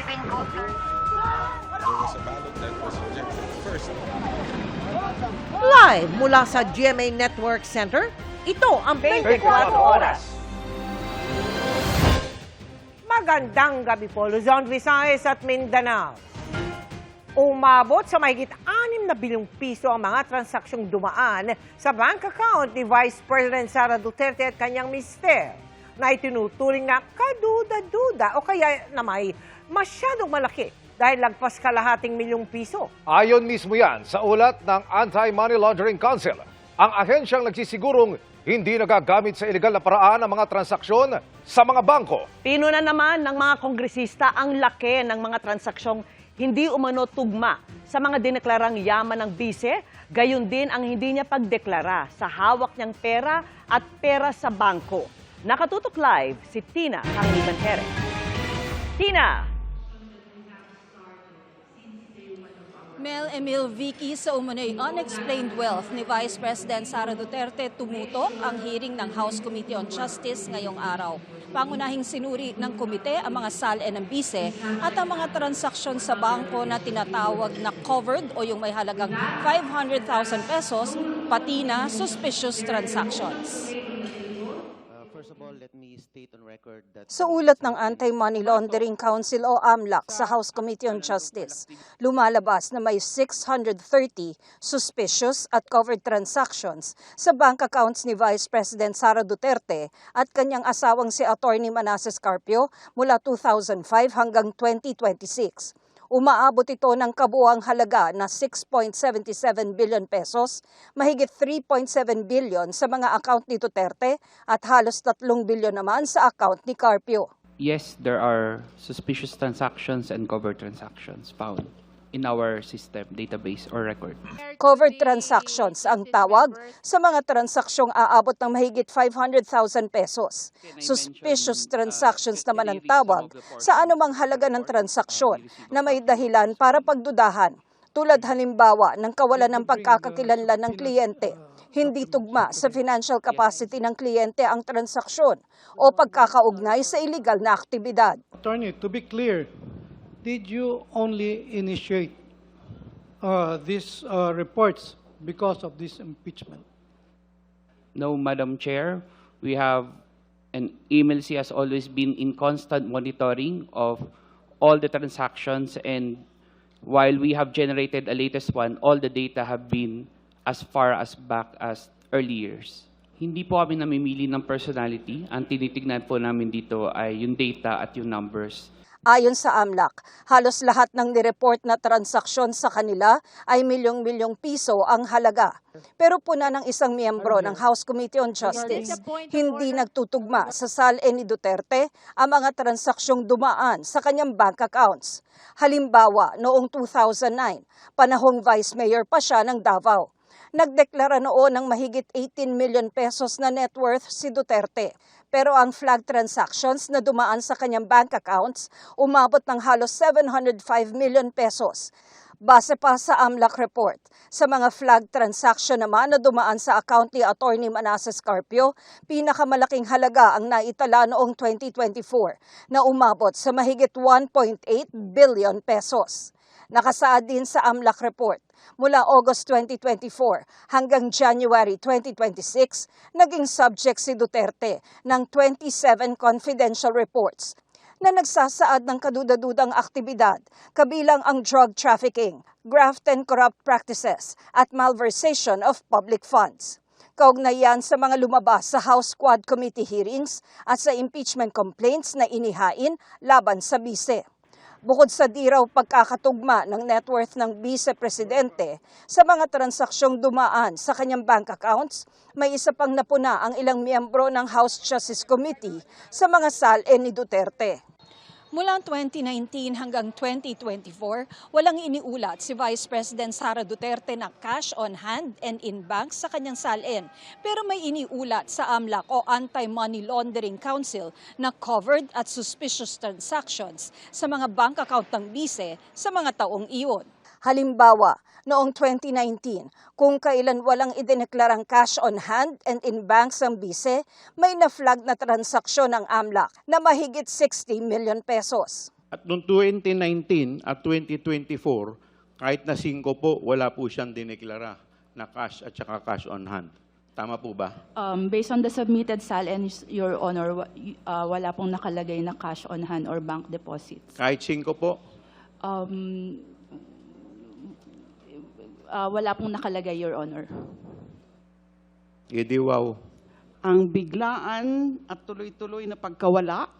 Philippine voters. There was a ballot that was rejected first. Live mula sa GMA Network Center, ito ang 24 Oras. Magandang gabi po, Luzon, Visayas at Mindanao. Umabot sa mahigit 6 na bilyong piso ang mga transaksyong dumaan sa bank account ni Vice President Sara Duterte at kanyang mister na itinuturing na kaduda-duda o kaya na may masyadong malaki dahil lagpas kalahating milyong piso. Ayon mismo yan sa ulat ng Anti-Money Laundering Council. Ang ahensyang nagsisigurong hindi nagagamit sa ilegal na paraan ang mga transaksyon sa mga bangko. Pinuna naman ng mga kongresista ang laki ng mga transaksyong hindi umano tugma sa mga dineklarang yaman ng bise, gayon din ang hindi niya pagdeklara sa hawak niyang pera at pera sa bangko. Nakatutok live si Tina Cangiban-Jerez. Tina! Mel Emil Vicky, sa umano'y unexplained wealth ni Vice President Sara Duterte, tumutok ang hearing ng House Committee on Justice ngayong araw. Pangunahing sinuri ng komite ang mga SALE ng bise at ang mga transaksyon sa bangko na tinatawag na covered o yung may halagang 500,000 pesos, pati na suspicious transactions. First of all, let me state on record that Sa ulat ng Anti-Money Laundering Council o AMLAC sa House Committee on Justice, lumalabas na may 630 suspicious at covered transactions sa bank accounts ni Vice President Sara Duterte at kanyang asawang si Atty. Manasseh Carpio mula 2005 hanggang 2026. Umaabot ito ng kabuuang halaga na 6.77 billion pesos, mahigit 3.7 billion sa mga account ni Duterte at halos 3 billion naman sa account ni Carpio. Yes, there are suspicious transactions and covered transactions found in our system, database, or record. Covered transactions ang tawag sa mga transaksyong aabot ng mahigit 500,000 pesos. Suspicious transactions naman ang tawag sa anumang halaga ng transaksyon na may dahilan para pagdudahan, tulad halimbawa ng kawalan ng pagkakakilanlan ng kliyente, hindi tugma sa financial capacity ng kliyente ang transaksyon o pagkakaugnay sa iligal na aktibidad. Attorney, to be clear, did you only initiate these reports because of this impeachment? No, Madam Chair, we have, and EMLC has always been in constant monitoring of all the transactions, and while we have generated a latest one, all the data have been as far as back as early years. Hindi po kami namimili ng personality. Ang tinitignan po namin dito ay yung data at yung numbers. Ayon sa AMLAC, halos lahat ng nireport na transaksyon sa kanila ay milyong-milyong piso ang halaga. Pero puna ng isang miyembro ng House Committee on Justice, hindi nagtutugma sa SALE ni Duterte ang mga transaksyong dumaan sa kanyang bank accounts. Halimbawa, noong 2009, panahong Vice Mayor pa siya ng Davao. Nagdeklara noon ng mahigit 18 million pesos na net worth si Duterte. Pero ang flag transactions na dumaan sa kanyang bank accounts umabot ng halos 705 million pesos. Base pa sa AMLAC report, sa mga flag transaction naman na dumaan sa account ni Atty. Manasseh Carpio, pinakamalaking halaga ang naitala noong 2024 na umabot sa mahigit 1.8 billion pesos. Nakasaad din sa AMLAC report, mula August 2024 hanggang January 2026, naging subject si Duterte ng 27 confidential reports na nagsasaad ng kadudadudang aktibidad, kabilang ang drug trafficking, graft and corrupt practices, at malversation of public funds. Kaugnay yan sa mga lumabas sa House Quad Committee hearings at sa impeachment complaints na inihain laban sa bise. Bukod sa di raw pagkakatugma ng net worth ng Vice-Presidente sa mga transaksyong dumaan sa kanyang bank accounts, may isa pang napuna ang ilang miyembro ng House Justice Committee sa mga SALE ni Duterte. Mula 2019 hanggang 2024, walang iniulat si Vice President Sara Duterte na cash on hand and in bank sa kanyang salin. Pero may iniulat sa AMLAC o Anti-Money Laundering Council na covered at suspicious transactions sa mga bank account ng bise sa mga taong iyon. Halimbawa, noong 2019, kung kailan walang idineklarang cash on hand and in banks ang bise, may na-flag na transaksyon ng AMLAC na mahigit 60 million pesos. At noong 2019 at 2024, kahit na 5 po, wala po siyang dineklara na cash at saka cash on hand. Tama po ba? Based on the submitted SALN, Your Honor, wala pong nakalagay na cash on hand or bank deposits. Kahit 5 po? Wala pong nakalagay, Your Honor. Edi wow. Ang biglaan at tuloy-tuloy na pagkawala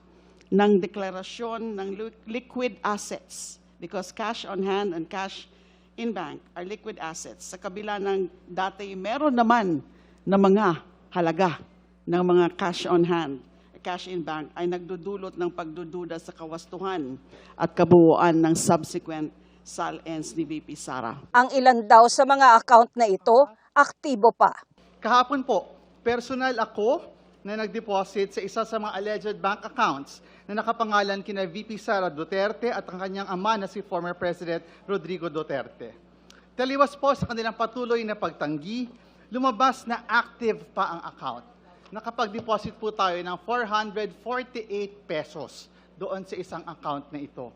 ng deklarasyon ng liquid assets, because cash on hand and cash in bank are liquid assets. Sa kabila ng dati, meron naman na mga halaga ng mga cash on hand, cash in bank, ay nagdudulot ng pagdududa sa kawastuhan at kabuuan ng subsequent SALNs ni VP Sara. Ang ilan daw sa mga account na ito, aktibo pa. Kahapon po, personal ako na nag-deposit sa isa sa mga alleged bank accounts na nakapangalan kina VP Sara Duterte at ang kanyang ama na si former President Rodrigo Duterte. Taliwas po sa kanilang patuloy na pagtanggi, lumabas na active pa ang account. Nakapag-deposit po tayo ng 448 pesos doon sa isang account na ito.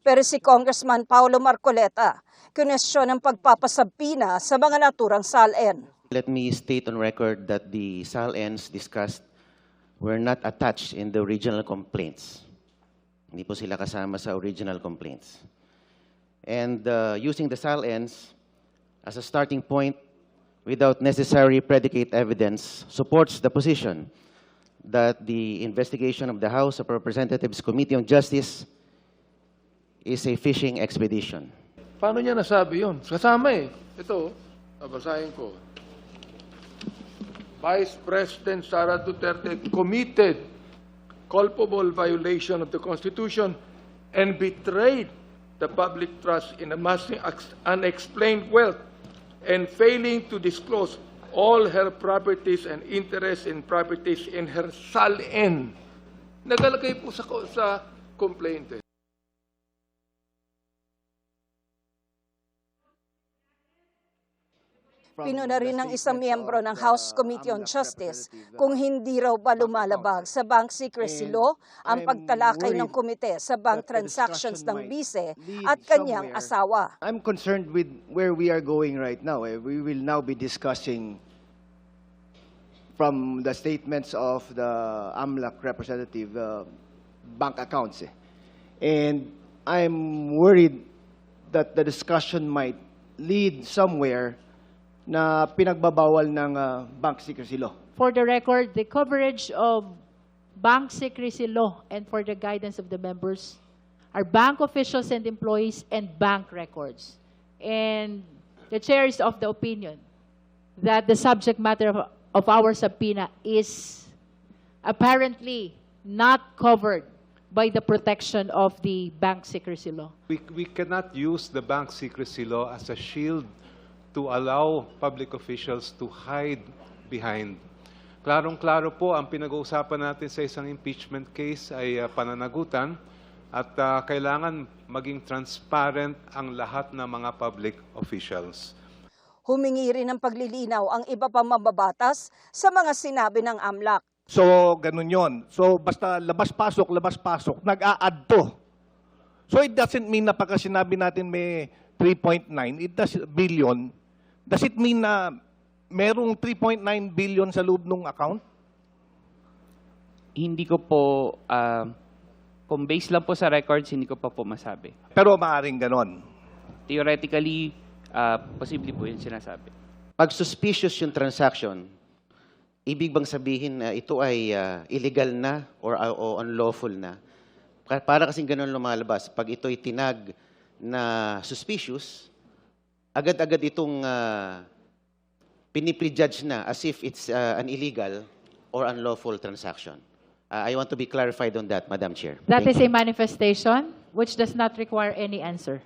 Pero si Congressman Paulo Marcoleta, kinwestiyon ng pagpapasabina sa mga naturang SALN. Let me state on record that the SALNs discussed were not attached in the original complaints. Hindi po sila kasama sa original complaints. And using the SALNs as a starting point without necessary predicate evidence supports the position that the investigation of the House of Representatives Committee on Justice is a fishing expedition. Paano niya nasabi yun? Kasama eh. Ito, babasahin ko. Vice President Sara Duterte committed culpable violation of the Constitution and betrayed the public trust in amassing unexplained wealth and failing to disclose all her properties and interests in properties in her SALN. Nagalagay po sa complaint. Pinuna rin ng isang miyembro ng House Committee on Justice kung hindi raw ba lumalabag sa bank secrecy law ang pagtalakay ng komite sa bank transactions ng bise at kanyang asawa. I'm concerned with where we are going right now. We will now be discussing from the statements of the AMLAC representative bank accounts. And I'm worried that the discussion might lead somewhere na pinagbabawal ng bank secrecy law. For the record, the coverage of bank secrecy law and for the guidance of the members are bank officials and employees and bank records. And the chair is of the opinion that the subject matter of our subpoena is apparently not covered by the protection of the bank secrecy law. We cannot use the bank secrecy law as a shield to allow public officials to hide behind. Klarong-klaro po ang pinag-uusapan natin sa isang impeachment case ay pananagutan at kailangan maging transparent ang lahat ng mga public officials. Humingi rin ng paglilinaw ang iba pang mababatas sa mga sinabi ng AMLAC. So, ganun yon. So, basta labas-pasok, nag-a-add to. So, it doesn't mean na pagka sinabi natin may 3.9, billion, does it mean na merong 3.9 billion sa loob ng account? Hindi ko po, kung based lang po sa records, hindi ko pa po masabi. Pero maaaring ganon. Theoretically, posible po yung sinasabi. Pag suspicious yung transaction, ibig bang sabihin na ito ay illegal na or unlawful na? Para kasing ganon lumalabas. Pag ito'y tinag na suspicious, agad-agad itong piniprejudge na as if it's an illegal or unlawful transaction. I want to be clarified on that, Madam Chair. That is a manifestation which does not require any answer.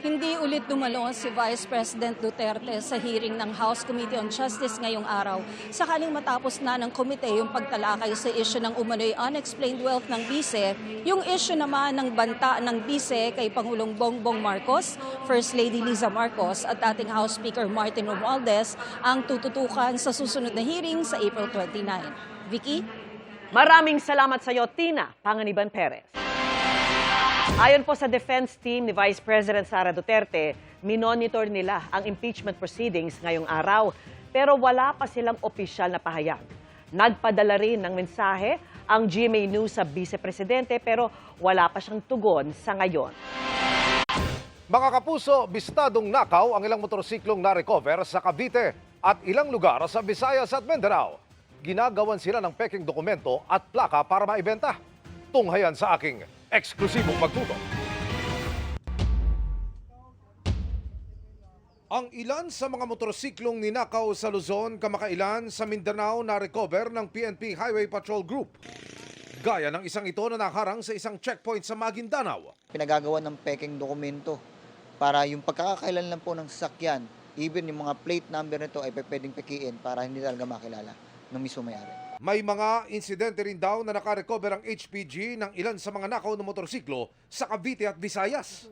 Hindi ulit dumalo si Vice President Duterte sa hearing ng House Committee on Justice ngayong araw, sakaling matapos na ng komite yung pagtalakay sa issue ng umano'y unexplained wealth ng bise, yung issue naman ng banta ng bise kay Pangulong Bongbong Marcos, First Lady Liza Marcos at ating House Speaker Martin Romualdez ang tututukan sa susunod na hearing sa April 29. Vicky? Maraming salamat sa iyo, Tina Panganiban Perez. Ayon po sa defense team ni Vice President Sara Duterte, minonitor nila ang impeachment proceedings ngayong araw, pero wala pa silang opisyal na pahayag. Nagpadala rin ng mensahe ang GMA News sa Vice Presidente pero wala pa siyang tugon sa ngayon. Mga kapuso, bistadong nakaw ang ilang motorsiklong na-recover sa Cavite at ilang lugar sa Visayas at Mindanao. Ginagawan sila ng peking dokumento at plaka para maibenta. Tunghayan sa aking eksklusibong pagtutok. Ang ilan sa mga motorsiklong ninakaw sa Luzon, kamakailan sa Mindanao na recover ng PNP Highway Patrol Group. Gaya ng isang ito na nakarang sa isang checkpoint sa Maguindanao. Pinagagawa ng peking dokumento para yung pagkakakailan lang po ng sasakyan, even yung mga plate number nito ay pwedeng pekiin para hindi talaga makilala ng mismo may-ari. May mga insidente rin daw na nakarecover ang HPG ng ilan sa mga nakaw na motorsiklo sa Cavite at Visayas.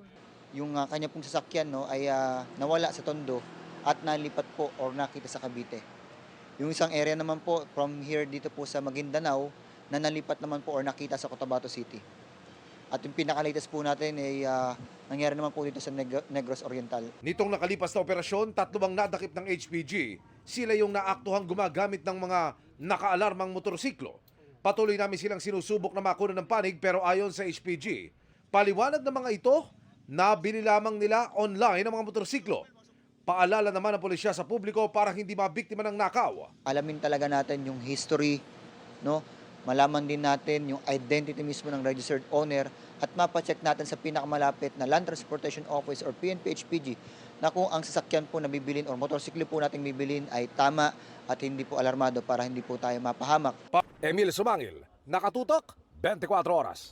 Yung kanya pong sasakyan ay nawala sa Tondo at nalipat po or nakita sa Cavite. Yung isang area naman po from here dito po sa Maguindanao na nalipat naman po or nakita sa Cotabato City. At yung pinaka-latest po natin ay nangyari naman po dito sa Negros Oriental. Nitong nakalipas na operasyon, 3 ang nadakip ng HPG. Sila yung naaktuhang gumagamit ng mga nakaalarmang motorsiklo. Patuloy namin silang sinusubok na makuha ng panig pero ayon sa HPG, paliwanag ng mga ito, nabili lamang nila online ang mga motorsiklo. Paalala naman ng pulisya sa publiko para hindi mabiktima ng nakaw. Alamin talaga natin yung history, no? Malaman din natin yung identity mismo ng registered owner at mapacheck natin sa pinakamalapit na Land Transportation Office or PNP-HPG na kung ang sasakyan po na bibilin or motorsiklo po nating bibilin ay tama at hindi po alarmado para hindi po tayo mapahamak. Emil Sumangil, Nakatutok, 24 Oras.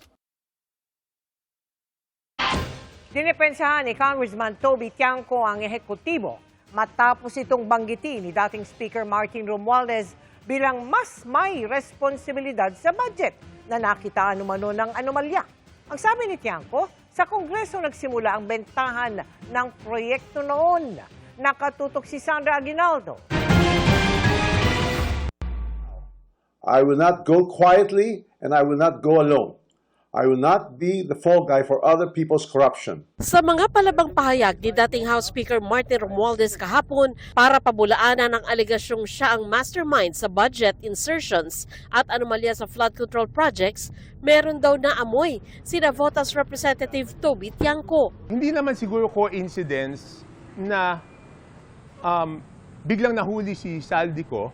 Dinipensahan ni Congressman Toby Tiangco ang ehekutibo matapos itong banggitin ni dating Speaker Martin Romualdez bilang mas may responsibilidad sa budget na nakitaan umano ng anomalya. Ang sabi ni Tiangco, sa Kongreso nagsimula ang bentahan ng proyekto noon. Nakatutok si Sandra Aguinaldo. I will not go quietly and I will not go alone. I will not be the fall guy for other people's corruption. Sa mga palabang pahayag ni dating House Speaker Martin Romualdez kahapon para pabulaanan ang alegasyong siya ang mastermind sa budget insertions at anomalya sa flood control projects, meron daw na amoy sina Votas Representative Toby Tiangco. Hindi naman siguro coincidence na biglang nahuli si Saldico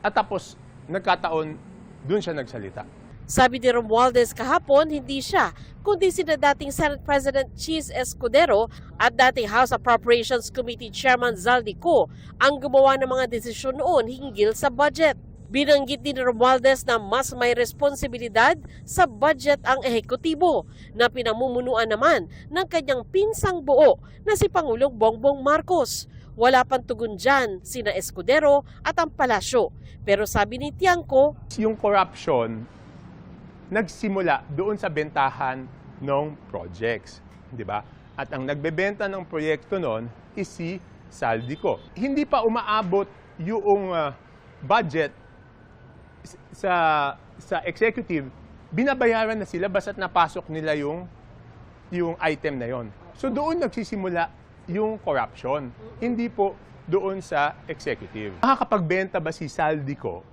at tapos nagkataon doon siya nagsalita. Sabi ni Romualdez kahapon, hindi siya, kundi sina dating Senate President Cheese Escudero at dating House Appropriations Committee Chairman Zaldico ang gumawa ng mga desisyon noon hinggil sa budget. Binanggit din ni Romualdez na mas may responsibilidad sa budget ang ehekutibo na pinamumunuan naman ng kanyang pinsang buo na si Pangulong Bongbong Marcos. Wala pang tugon dyan sina Escudero at ang palasyo. Pero sabi ni Tiangco, yung corruption nagsimula doon sa bentahan ng projects, di ba? At ang nagbebenta ng proyekto noon is si Saldico. Hindi pa umaabot yung budget sa executive, binabayaran na sila basta't napasok nila yung item na yon. So doon nagsisimula yung corruption, hindi po doon sa executive. Makakapagbenta ba si Saldico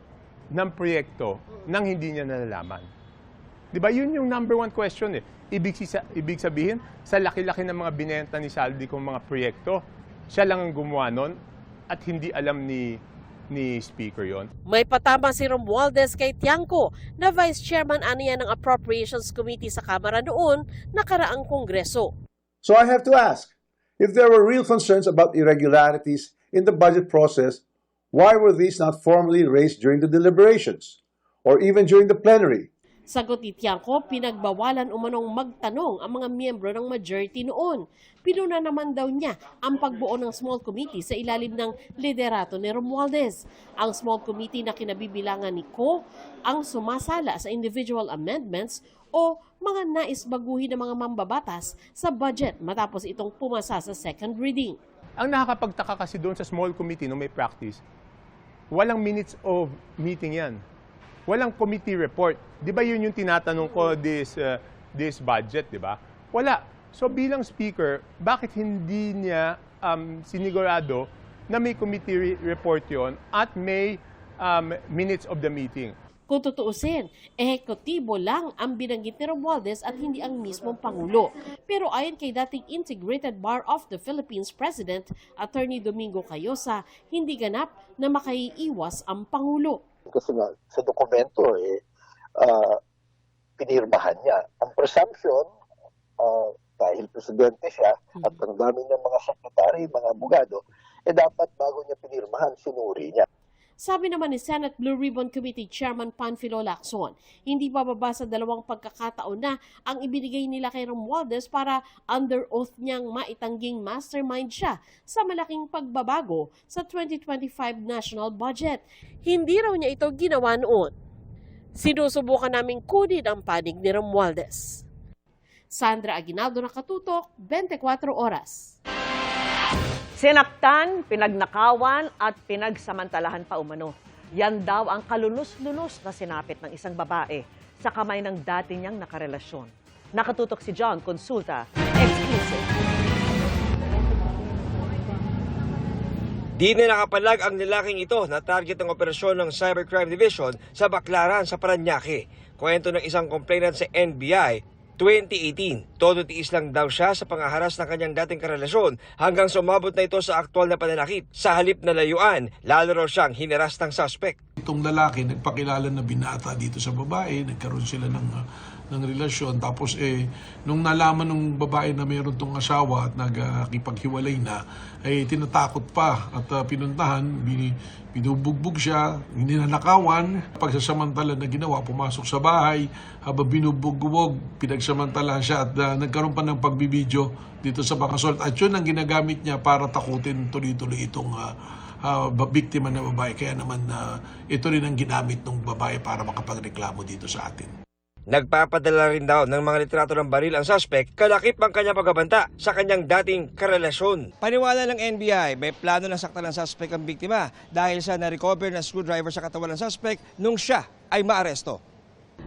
ng proyekto nang hindi niya nalalaman? Di ba? Yun yung number one question eh. Ibig sabihin, sa laki-laki ng mga binenta ni Saldico mga proyekto, siya lang ang gumawa nun at hindi alam ni Speaker yon. May patama si Romualdez kay Tiangco na Vice Chairman aniya ng Appropriations Committee sa Kamara noon nakaraang Kongreso. So I have to ask, if there were real concerns about irregularities in the budget process, why were these not formally raised during the deliberations or even during the plenary? Sagot ni Tiangco, pinagbawalan umanong magtanong ang mga miyembro ng majority noon. Pinuna naman daw niya ang pagbuo ng small committee sa ilalim ng liderato ni Romualdez. Ang small committee na kinabibilangan ni Ko ang sumasala sa individual amendments o mga nais baguhin ng mga mambabatas sa budget matapos itong pumasa sa second reading. Ang nakakapagtaka kasi doon sa small committee no may practice, walang minutes of meeting yan. Walang committee report. Di ba yun yung tinatanong ko this budget, di ba? Wala. So bilang speaker, bakit hindi niya sinigurado na may committee report yon at may minutes of the meeting? Kung tutuusin, ehekutibo lang ang binanggit ni Romualdez at hindi ang mismong Pangulo. Pero ayon kay dating Integrated Bar of the Philippines President, Attorney Domingo Cayosa, hindi ganap na makaiiwas ang Pangulo. Kasi nga, sa dokumento, pinirmahan niya. Ang presumption, dahil presidente siya, at ang dami ng mga sekretary, mga abogado, dapat bago niya pinirmahan, sinuri niya. Sabi naman ni Senate Blue Ribbon Committee Chairman Panfilo Lacson, hindi bababa sa 2 pagkakataon na ang ibinigay nila kay Romualdez para under oath niyang maitangging mastermind siya sa malaking pagbabago sa 2025 national budget. Hindi raw niya ito ginawa noon. Sinusubukan naming kunin ang panig ni Romualdez. Sandra Aguinaldo, Nakatutok, 24 Oras. Sinaktan, pinagnakawan at pinagsamantalahan pa umano. Yan daw ang kalunos-lunos na sinapit ng isang babae sa kamay ng dati niyang nakarelasyon. Nakatutok si John Consulta, exclusive. Di na nakapalag ang lalaking ito na target ng operasyon ng Cybercrime Division sa Baclaran sa Parañaque. Kwento ng isang complainant sa NBI, 2018, todo tiis lang daw siya sa pangaharas ng kanyang dating karelasyon hanggang sumabot na ito sa aktual na pananakit. Sa halip na layuan, lalo raw siyang hinaras ng suspect. Itong lalaki nagpakilala na binata dito sa babae, nagkaroon sila ng relasyon. Tapos nung nalaman ng babae na mayroon tong asawa at nagkipaghiwalay na, tinatakot pa at pinuntahan, binubugbog siya, ninanakawan. Pagsasamantala na ginawa, pumasok sa bahay, habang binubugbog, pinagsamantalahan siya at nagkaroon pa ng pagbibideo dito sa Bacasol. At yun ang ginagamit niya para takutin tuloy-tuloy itong biktima na babae. Kaya naman ito rin ang ginamit ng babae para makapagreklamo dito sa atin. Nagpapadala rin daw ng mga litrato ng baril ang suspect, kalakip ang kanyang pagbabanta sa kanyang dating karelasyon. Paniwala ng NBI, may plano na saktan ng suspect ang biktima dahil sa na-recover na screwdriver sa katawan ng suspect nung siya ay maaresto.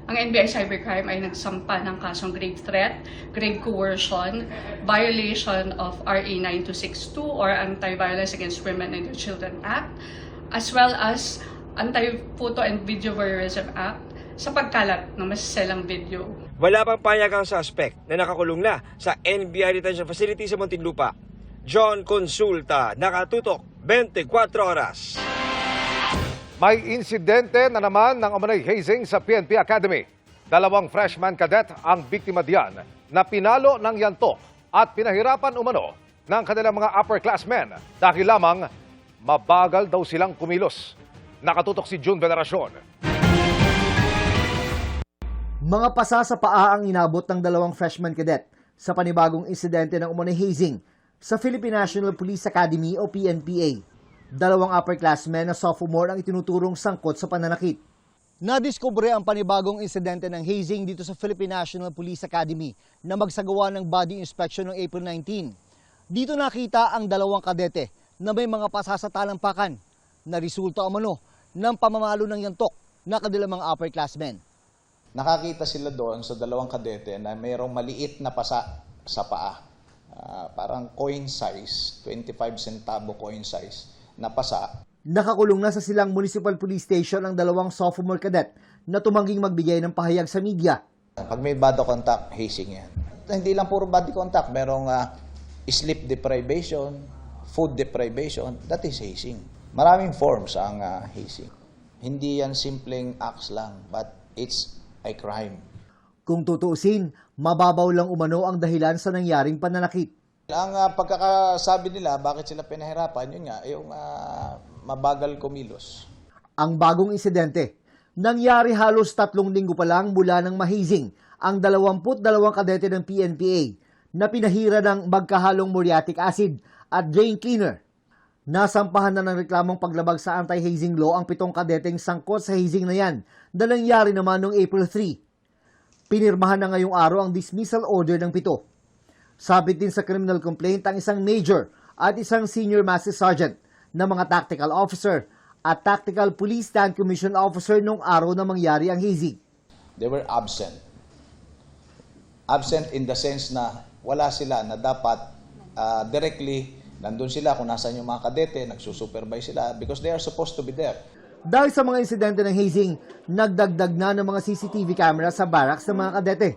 Ang NBI Cybercrime ay nagsampa ng kasong grave threat, grave coercion, violation of RA 9262 or Anti-Violence Against Women and Children Act, as well as Anti-Photo and Video Voyeurism Act, sa pagkalat ng masiselang video. Wala pang payag ang suspect na nakakulong na sa NBI Detention Facility sa Muntinlupa. John Consulta, Nakatutok, 24 Oras. May insidente na naman ng umano'y hazing sa PNP Academy. 2 freshman cadet ang biktima diyan na pinalo ng yantok at pinahirapan umano ng kanilang mga upperclassmen dahil lamang mabagal daw silang kumilos. Nakatutok si June Veneracion. Mga pasa sa paa ang inabot ng 2 freshman cadet sa panibagong insidente ng umano'y hazing sa Philippine National Police Academy o PNPA. 2 upperclassmen na sophomore ang itinuturong sangkot sa pananakit. Nadiskubre ang panibagong insidente ng hazing dito sa Philippine National Police Academy na magsagawa ng body inspection noong April 19. Dito nakita ang 2 kadete na may mga pasa sa talampakan na resulta umano ng pamamalo ng yantok na kanilang mga upperclassmen. Nakakita sila doon sa 2 kadete na mayroong maliit na pasa sa paa. Parang coin size, 25 centavo coin size na pasa. Nakakulong na sa Silang Municipal Police Station ang 2 sophomore cadet na tumangging magbigay ng pahayag sa media. Pag may body contact, hazing yan. Hindi lang puro body contact, merong sleep deprivation, food deprivation, that is hazing. Maraming forms ang hazing. Hindi yan simpleng acts lang, but it's a crime. Kung tutuusin, mababaw lang umano ang dahilan sa nangyaring pananakit. Ang pagkakasabi nila, bakit sila pinahirapan, yun nga, yung mabagal kumilos. Ang bagong insidente, Nangyari halos 3 linggo pa lang mula nang mahazing ang 22 kadete ng PNPA na pinahira ng magkahalong muriatic acid at drain cleaner. Nasampahan na ng reklamong paglabag sa anti-hazing law ang 7 kadeteng sangkot sa hazing na yan na nangyari naman noong April 3. Pinirmahan na ngayong araw ang dismissal order ng 7. Sabit din sa criminal complaint ang isang major at isang senior master sergeant na mga tactical officer at tactical police stand commission officer noong araw na mangyari ang hazing. They were absent. Absent in the sense na wala sila na dapat directly nandun sila kung nasaan yung mga kadete, nagsusupervise sila because they are supposed to be there. Dahil sa mga insidente ng hazing, nagdagdag na ng mga CCTV camera sa barracks ng mga kadete.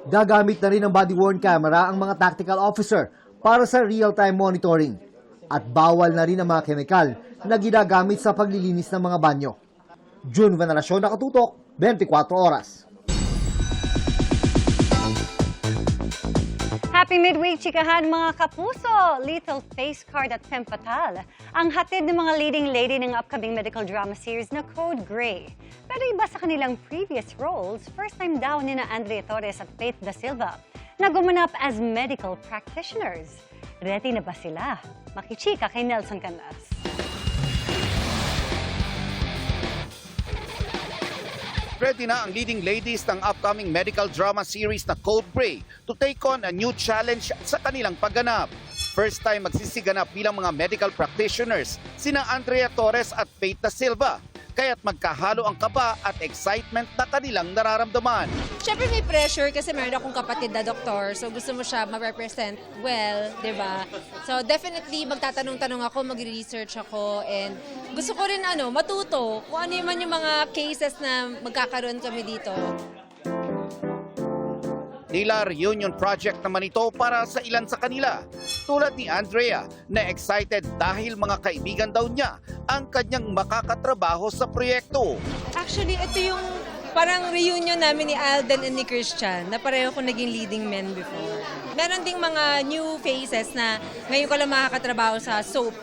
Gagamit na rin ng body-worn camera ang mga tactical officer para sa real-time monitoring. At bawal na rin ang mga kemikal na ginagamit sa paglilinis ng mga banyo. June Veneracion, Nakatutok, 24 Oras. Happy midweek, chikahan mga kapuso! Lethal Face Card at Femme Fatale ang hatid ng mga leading lady ng upcoming medical drama series na Code Grey. Pero iba sa kanilang previous roles, first time daw ni na Andrea Torres at Faith Da Silva na gumanap as medical practitioners. Ready na ba sila? Makichika kay Nelson Canlas. Ready na ang leading ladies ng upcoming medical drama series na Code Grey to take on a new challenge sa kanilang pagganap. First time magsisiganap bilang mga medical practitioners sina Andrea Torres at Faith Da Silva. Kaya't magkahalo ang kaba at excitement na kanilang nararamdaman. Siyempre may pressure kasi meron akong kapatid na doktor, so gusto mo siya ma-represent well, di ba? So definitely magtatanong-tanong ako, mag-research ako, and gusto ko rin matuto kung ano man yung mga cases na magkakaroon kami dito. Tila reunion project naman ito para sa ilan sa kanila. Tulad ni Andrea na excited dahil mga kaibigan daw niya ang kanyang makakatrabaho sa proyekto. Actually, ito yung parang reunion namin ni Alden and ni Christian na pareho ko naging leading men before. Meron ding mga new faces na ngayon ko lang makakatrabaho sa soap.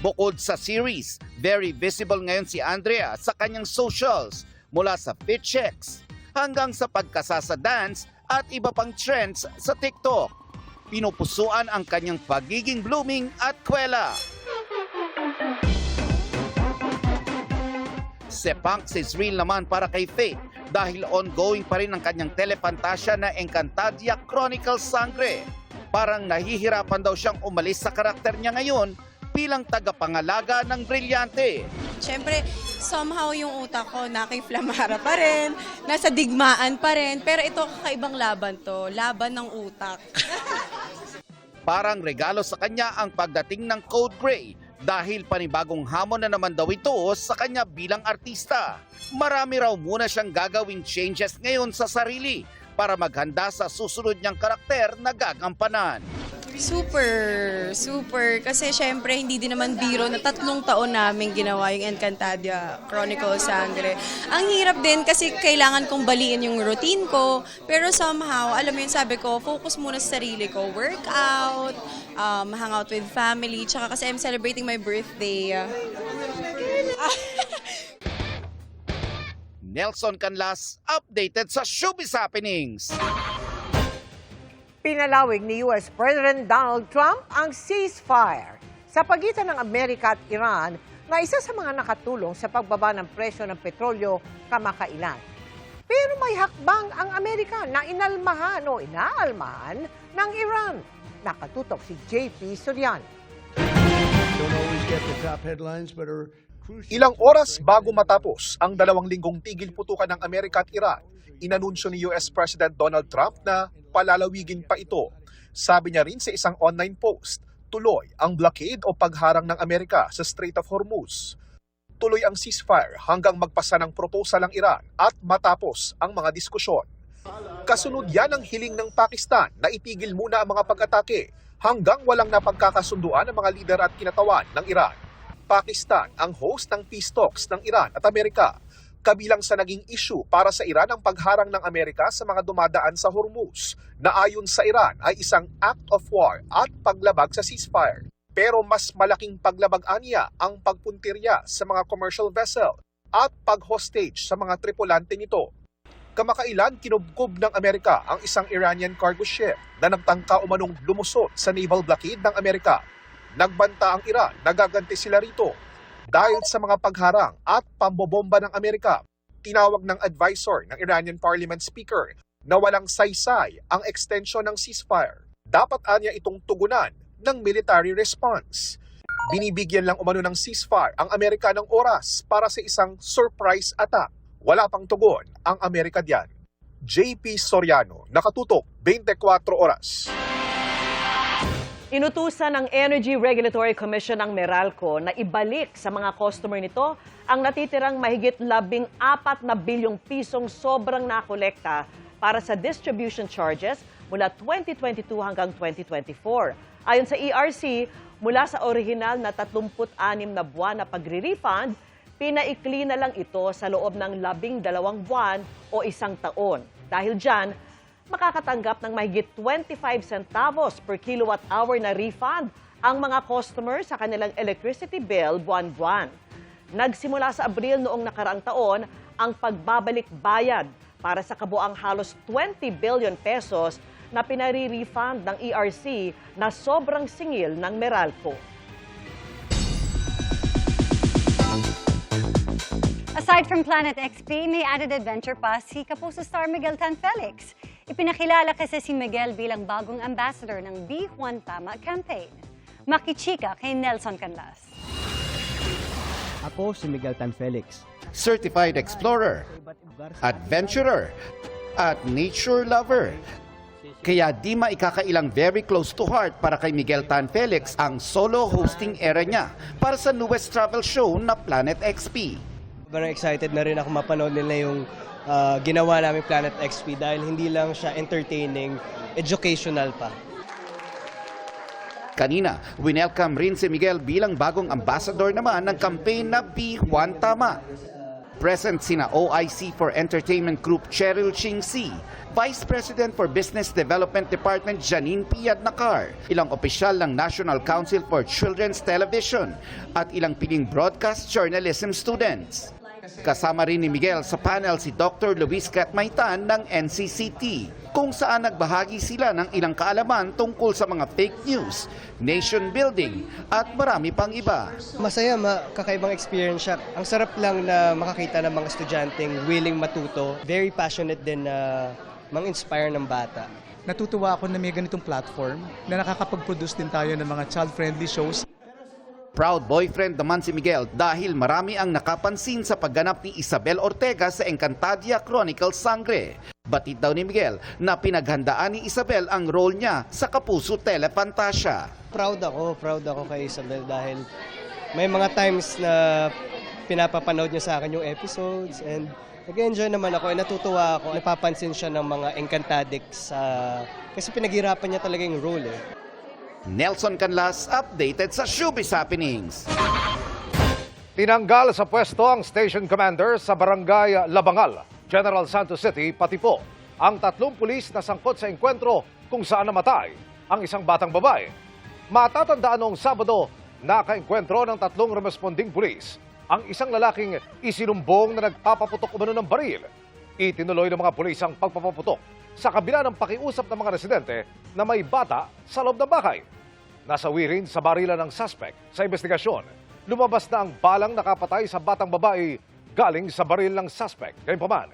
Bukod sa series, very visible ngayon si Andrea sa kanyang socials mula sa fit checks hanggang sa pagkasa sa dance at iba pang trends sa TikTok. Pinupusuan ang kanyang pagiging blooming at kwela. Sepanks is real naman para kay Faith dahil ongoing pa rin ang kanyang telepantasya na Encantadia Chronicles Sangre. Parang nahihirapan daw siyang umalis sa karakter niya ngayon bilang tagapangalaga ng brilyante. Siyempre, somehow yung utak ko nakiflamara pa rin, nasa digmaan pa rin, pero ito kakaibang laban to, laban ng utak. Parang regalo sa kanya ang pagdating ng Code Grey dahil panibagong hamon na naman daw ito sa kanya bilang artista. Marami raw muna siyang gagawing changes ngayon sa sarili para maghanda sa susunod niyang karakter na gagampanan. Super. Kasi syempre, hindi din naman biro na 3 taon namin ginawa yung Encantadia Chronicles Sangre. Ang hirap din kasi kailangan kong baliin yung routine ko. Pero somehow, alam mo yun, sabi ko, focus muna sa sarili ko. Workout, hang out with family, tsaka kasi I'm celebrating my birthday. Nelson Canlas, updated sa Showbiz Happenings. Pinalawig ni US President Donald Trump ang ceasefire sa pagitan ng Amerika at Iran na isa sa mga nakatulong sa pagbaba ng presyo ng petrolyo kamakailan. Pero may hakbang ang Amerika na inaalmahan ng Iran. Nakatutok si JP Soriano. Ilang oras bago matapos ang 2 linggong tigil putukan ng Amerika at Iran, inanunsyo ni US President Donald Trump na palalawigin pa ito. Sabi niya rin sa isang online post, tuloy ang blockade o pagharang ng Amerika sa Strait of Hormuz. Tuloy ang ceasefire hanggang magpasa ng proposal ang Iran at matapos ang mga diskusyon. Kasunod yan ang hiling ng Pakistan na itigil muna ang mga pag-atake hanggang walang napagkakasunduan ang mga lider at kinatawan ng Iran. Pakistan ang host ng peace talks ng Iran at Amerika. Kabilang sa naging issue para sa Iran ang pagharang ng Amerika sa mga dumadaan sa Hormuz na ayon sa Iran ay isang act of war at paglabag sa ceasefire. Pero mas malaking paglabag-an niya ang pagpuntirya sa mga commercial vessel at pag-hostage sa mga tripulante nito. Kamakailan kinubkob ng Amerika ang isang Iranian cargo ship na nagtangka umanong lumusot sa naval blockade ng Amerika. Nagbanta ang Iran, nagaganti sila rito. Dahil sa mga pagharang at pambobomba ng Amerika, tinawag ng advisor ng Iranian Parliament Speaker na walang saysay ang extension ng ceasefire. Dapat anya itong tugunan ng military response. Binibigyan lang umano ng ceasefire ang Amerika ng oras para sa isang surprise attack. Wala pang tugon ang Amerika diyan. JP Soriano, Nakatutok, 24 Oras. Inutusan ng Energy Regulatory Commission ng Meralco na ibalik sa mga customer nito ang natitirang mahigit 14 na bilyong pisong sobrang nakolekta para sa distribution charges mula 2022 hanggang 2024. Ayon sa ERC, mula sa orihinal na 36 na buwan na pagre-refund, pinaikli na lang ito sa loob ng 12 buwan o 1 taon. Dahil dyan, makakatanggap ng mahigit 25 centavos per kilowatt-hour na refund ang mga customer sa kanilang electricity bill buwan-buwan. Nagsimula sa Abril noong nakaraang taon ang pagbabalik bayad para sa kabuang halos 20 billion pesos na pinare-refund ng ERC na sobrang singil ng Meralco. Aside from Planet XP, may added adventure pa si Kapuso star Miguel Tan Felix. Ipinakilala kasi si Miguel bilang bagong ambassador ng Be Juan Tama campaign. Makichika kay Nelson Canlas. Ako si Miguel Tan Felix. Certified explorer, adventurer, at nature lover. Kaya di maikakailang very close to heart para kay Miguel Tan Felix ang solo hosting era niya para sa newest travel show na Planet XP. Sobrang excited na rin ako mapanood nila yung ginawa namin Planet XP dahil hindi lang siya entertaining, educational pa. Kanina, winelcome rin si Miguel bilang bagong ambassador naman ng campaign na Be Juan Tama. Present sina OIC for Entertainment Group Cheryl Ching-Si, Vice President for Business Development Department Janine Piadnacar, ilang opisyal ng National Council for Children's Television at ilang piling broadcast journalism students. Kasama rin ni Miguel sa panel si Dr. Luis Catmaytan ng NCCT, kung saan nagbahagi sila ng ilang kaalaman tungkol sa mga fake news, nation building at marami pang iba. Masaya, kakaibang experience siya. Ang sarap lang na makakita ng mga estudyanteng willing matuto. Very passionate din na mang-inspire ng bata. Natutuwa ako na may ganitong platform na nakakapag-produce din tayo ng mga child-friendly shows. Proud boyfriend naman si Miguel dahil marami ang nakapansin sa pagganap ni Isabel Ortega sa Encantadia Chronicles Sangre. Batid daw ni Miguel na pinaghandaan ni Isabel ang role niya sa Kapuso Telefantasia. Proud ako kay Isabel dahil may mga times na pinapapanood niya sa akin yung episodes and nag-enjoy naman ako, natutuwa ako. Napapansin siya ng mga Encantadix kasi pinaghirapan niya talaga yung role eh. Nelson Canlas, updated sa Showbiz Happenings. Tinanggal sa pwesto ang station commander sa Barangay Labangal, General Santos City, Patipo. Ang 3 pulis na sangkot sa engkwentro kung saan namatay ang isang batang babae. Matatandaan noong Sabado, nakaengkwentro ng 3 responding pulis ang isang lalaking isinumbong na nagpapaputok umano ng baril. Itinuloy ng mga pulis ang pagpapaputok sa kabila ng pakiusap ng mga residente na may bata sa loob ng bahay. Nasawi rin sa barilan ng suspect sa investigasyon. Lumabas na ang balang nakapatay sa batang babae galing sa baril ng suspect. Gayunpaman,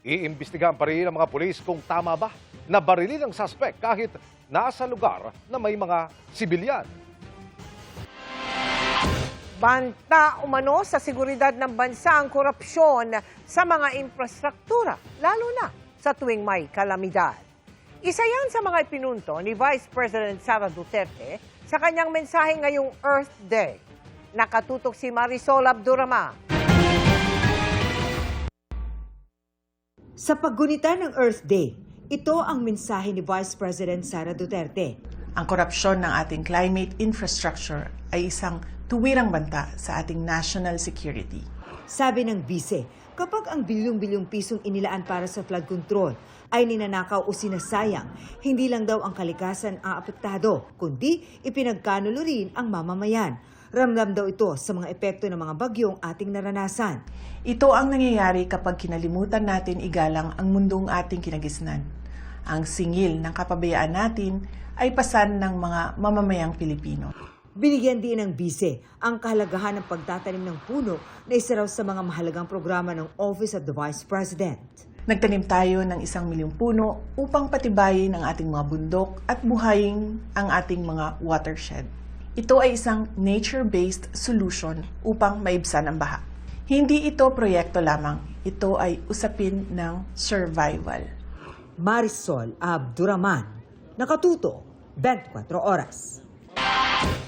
iimbestigahan pa rin ng mga pulis kung tama ba na barilin ng suspect kahit nasa lugar na may mga sibilyan. Banta umano sa seguridad ng bansa ang korupsyon sa mga infrastruktura, lalo na sa tuwing may kalamidad. Isa yan sa mga ipinunto ni Vice President Sara Duterte sa kanyang mensahe ngayong Earth Day. Nakatutok si Marisol Abdurrahman. Sa paggunita ng Earth Day, ito ang mensahe ni Vice President Sara Duterte. Ang korupsyon ng ating climate infrastructure ay isang tuwirang banta sa ating national security. Sabi ng bise, kapag ang bilyong-bilyong pisong inilaan para sa flood control ay ninanakaw o sinasayang, hindi lang daw ang kalikasan ang apektado, kundi ipinagkanulo rin ang mamamayan. Ramdam daw ito sa mga epekto ng mga bagyong ating naranasan. Ito ang nangyayari kapag kinalimutan natin igalang ang mundong ating kinagisnan. Ang singil ng kapabayaan natin ay pasan ng mga mamamayang Pilipino. Binigyan din ng bise ang kahalagahan ng pagtatanim ng puno na isa raw sa mga mahalagang programa ng Office of the Vice President. Nagtanim tayo ng 1 milyong puno upang patibayin ang ating mga bundok at buhayin ang ating mga watershed. Ito ay isang nature-based solution upang maibsan ang baha. Hindi ito proyekto lamang, ito ay usapin ng survival. Marisol Abduraman, Nakatuto, 24 Oras.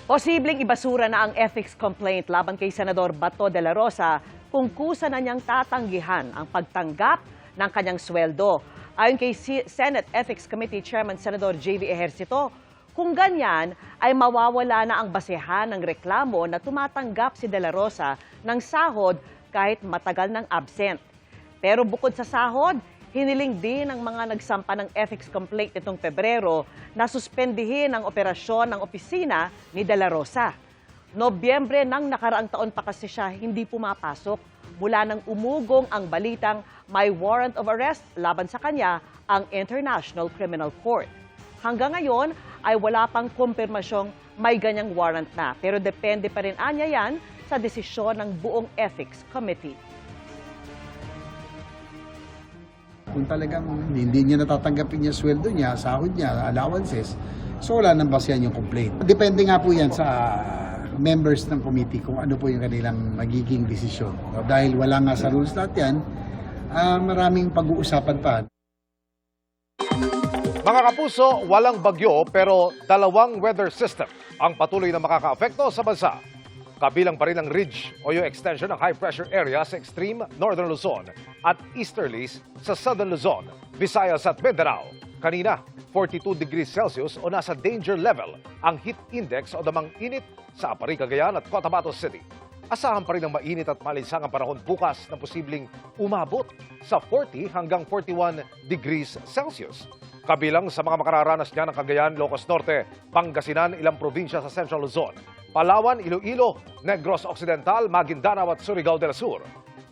Posibleng ibasura na ang ethics complaint laban kay Senador Bato de la Rosa kung kusa na niyang tatanggihan ang pagtanggap ng kanyang sweldo. Ayon kay Senate Ethics Committee Chairman Senador J.V. Ejercito, kung ganyan ay mawawala na ang basehan ng reklamo na tumatanggap si de la Rosa ng sahod kahit matagal nang absent. Pero bukod sa sahod, hiniling din ng mga nagsampa ng ethics complaint nitong Pebrero na suspendihin ang operasyon ng opisina ni De La Rosa. Nobyembre ng nakaraang taon pa kasi siya hindi pumapasok mula nang umugong ang balitang may warrant of arrest laban sa kanya ang International Criminal Court. Hanggang ngayon ay wala pang kumpirmasyong may ganyang warrant na, pero depende pa rin anya yan sa desisyon ng buong Ethics Committee. Kung talagang hindi niya natatanggapin niya sweldo niya, sahod niya, allowances, so wala nang basehan yung complaint. Depende nga po yan sa members ng committee kung ano po yung kanilang magiging desisyon. Dahil wala nga sa rules lahat yan, maraming pag-uusapan pa. Mga kapuso, walang bagyo pero 2 weather system ang patuloy na makakaapekto sa bansa. Kabilang pa rin ang ridge o yung extension ng high pressure area sa extreme northern Luzon at easterlies sa southern Luzon, Visayas at Mindanao. Kanina, 42 degrees Celsius o nasa danger level ang heat index o damang init sa Apari, Cagayan at Cotabato City. Asahan pa rin ang mainit at malinsangang panahon bukas na posibleng umabot sa 40 hanggang 41 degrees Celsius. Kabilang sa mga makararanas niya ng Cagayan, Ilocos Norte, Pangasinan, ilang probinsya sa Central Luzon, Palawan, Iloilo, Negros Occidental, Maguindanao at Surigao del Sur.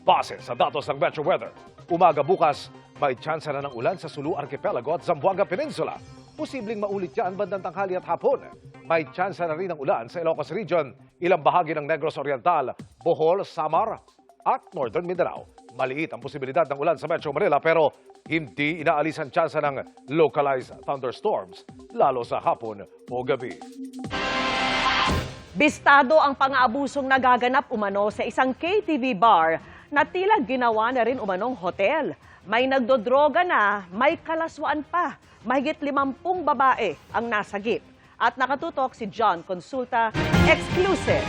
Base sa datos ng Metro Weather, umaga bukas, may tsansa na ng ulan sa Sulu Archipelago at Zamboanga Peninsula. Posibleng maulit yan bandang tanghali at hapon. May tsansa na rin ng ulan sa Ilocos Region, ilang bahagi ng Negros Oriental, Bohol, Samar at Northern Mindanao. Maliit ang posibilidad ng ulan sa Metro Manila pero hindi inaalis ang tsansa ng localized thunderstorms, lalo sa hapon o gabi. Bistado ang pang-aabusong nagaganap umano sa isang KTV bar na tila ginawa na rin umanong hotel. May nagdodroga na, may kalaswaan pa. Mahigit 50 babae ang nasagip. At nakatutok si John Consulta, exclusive.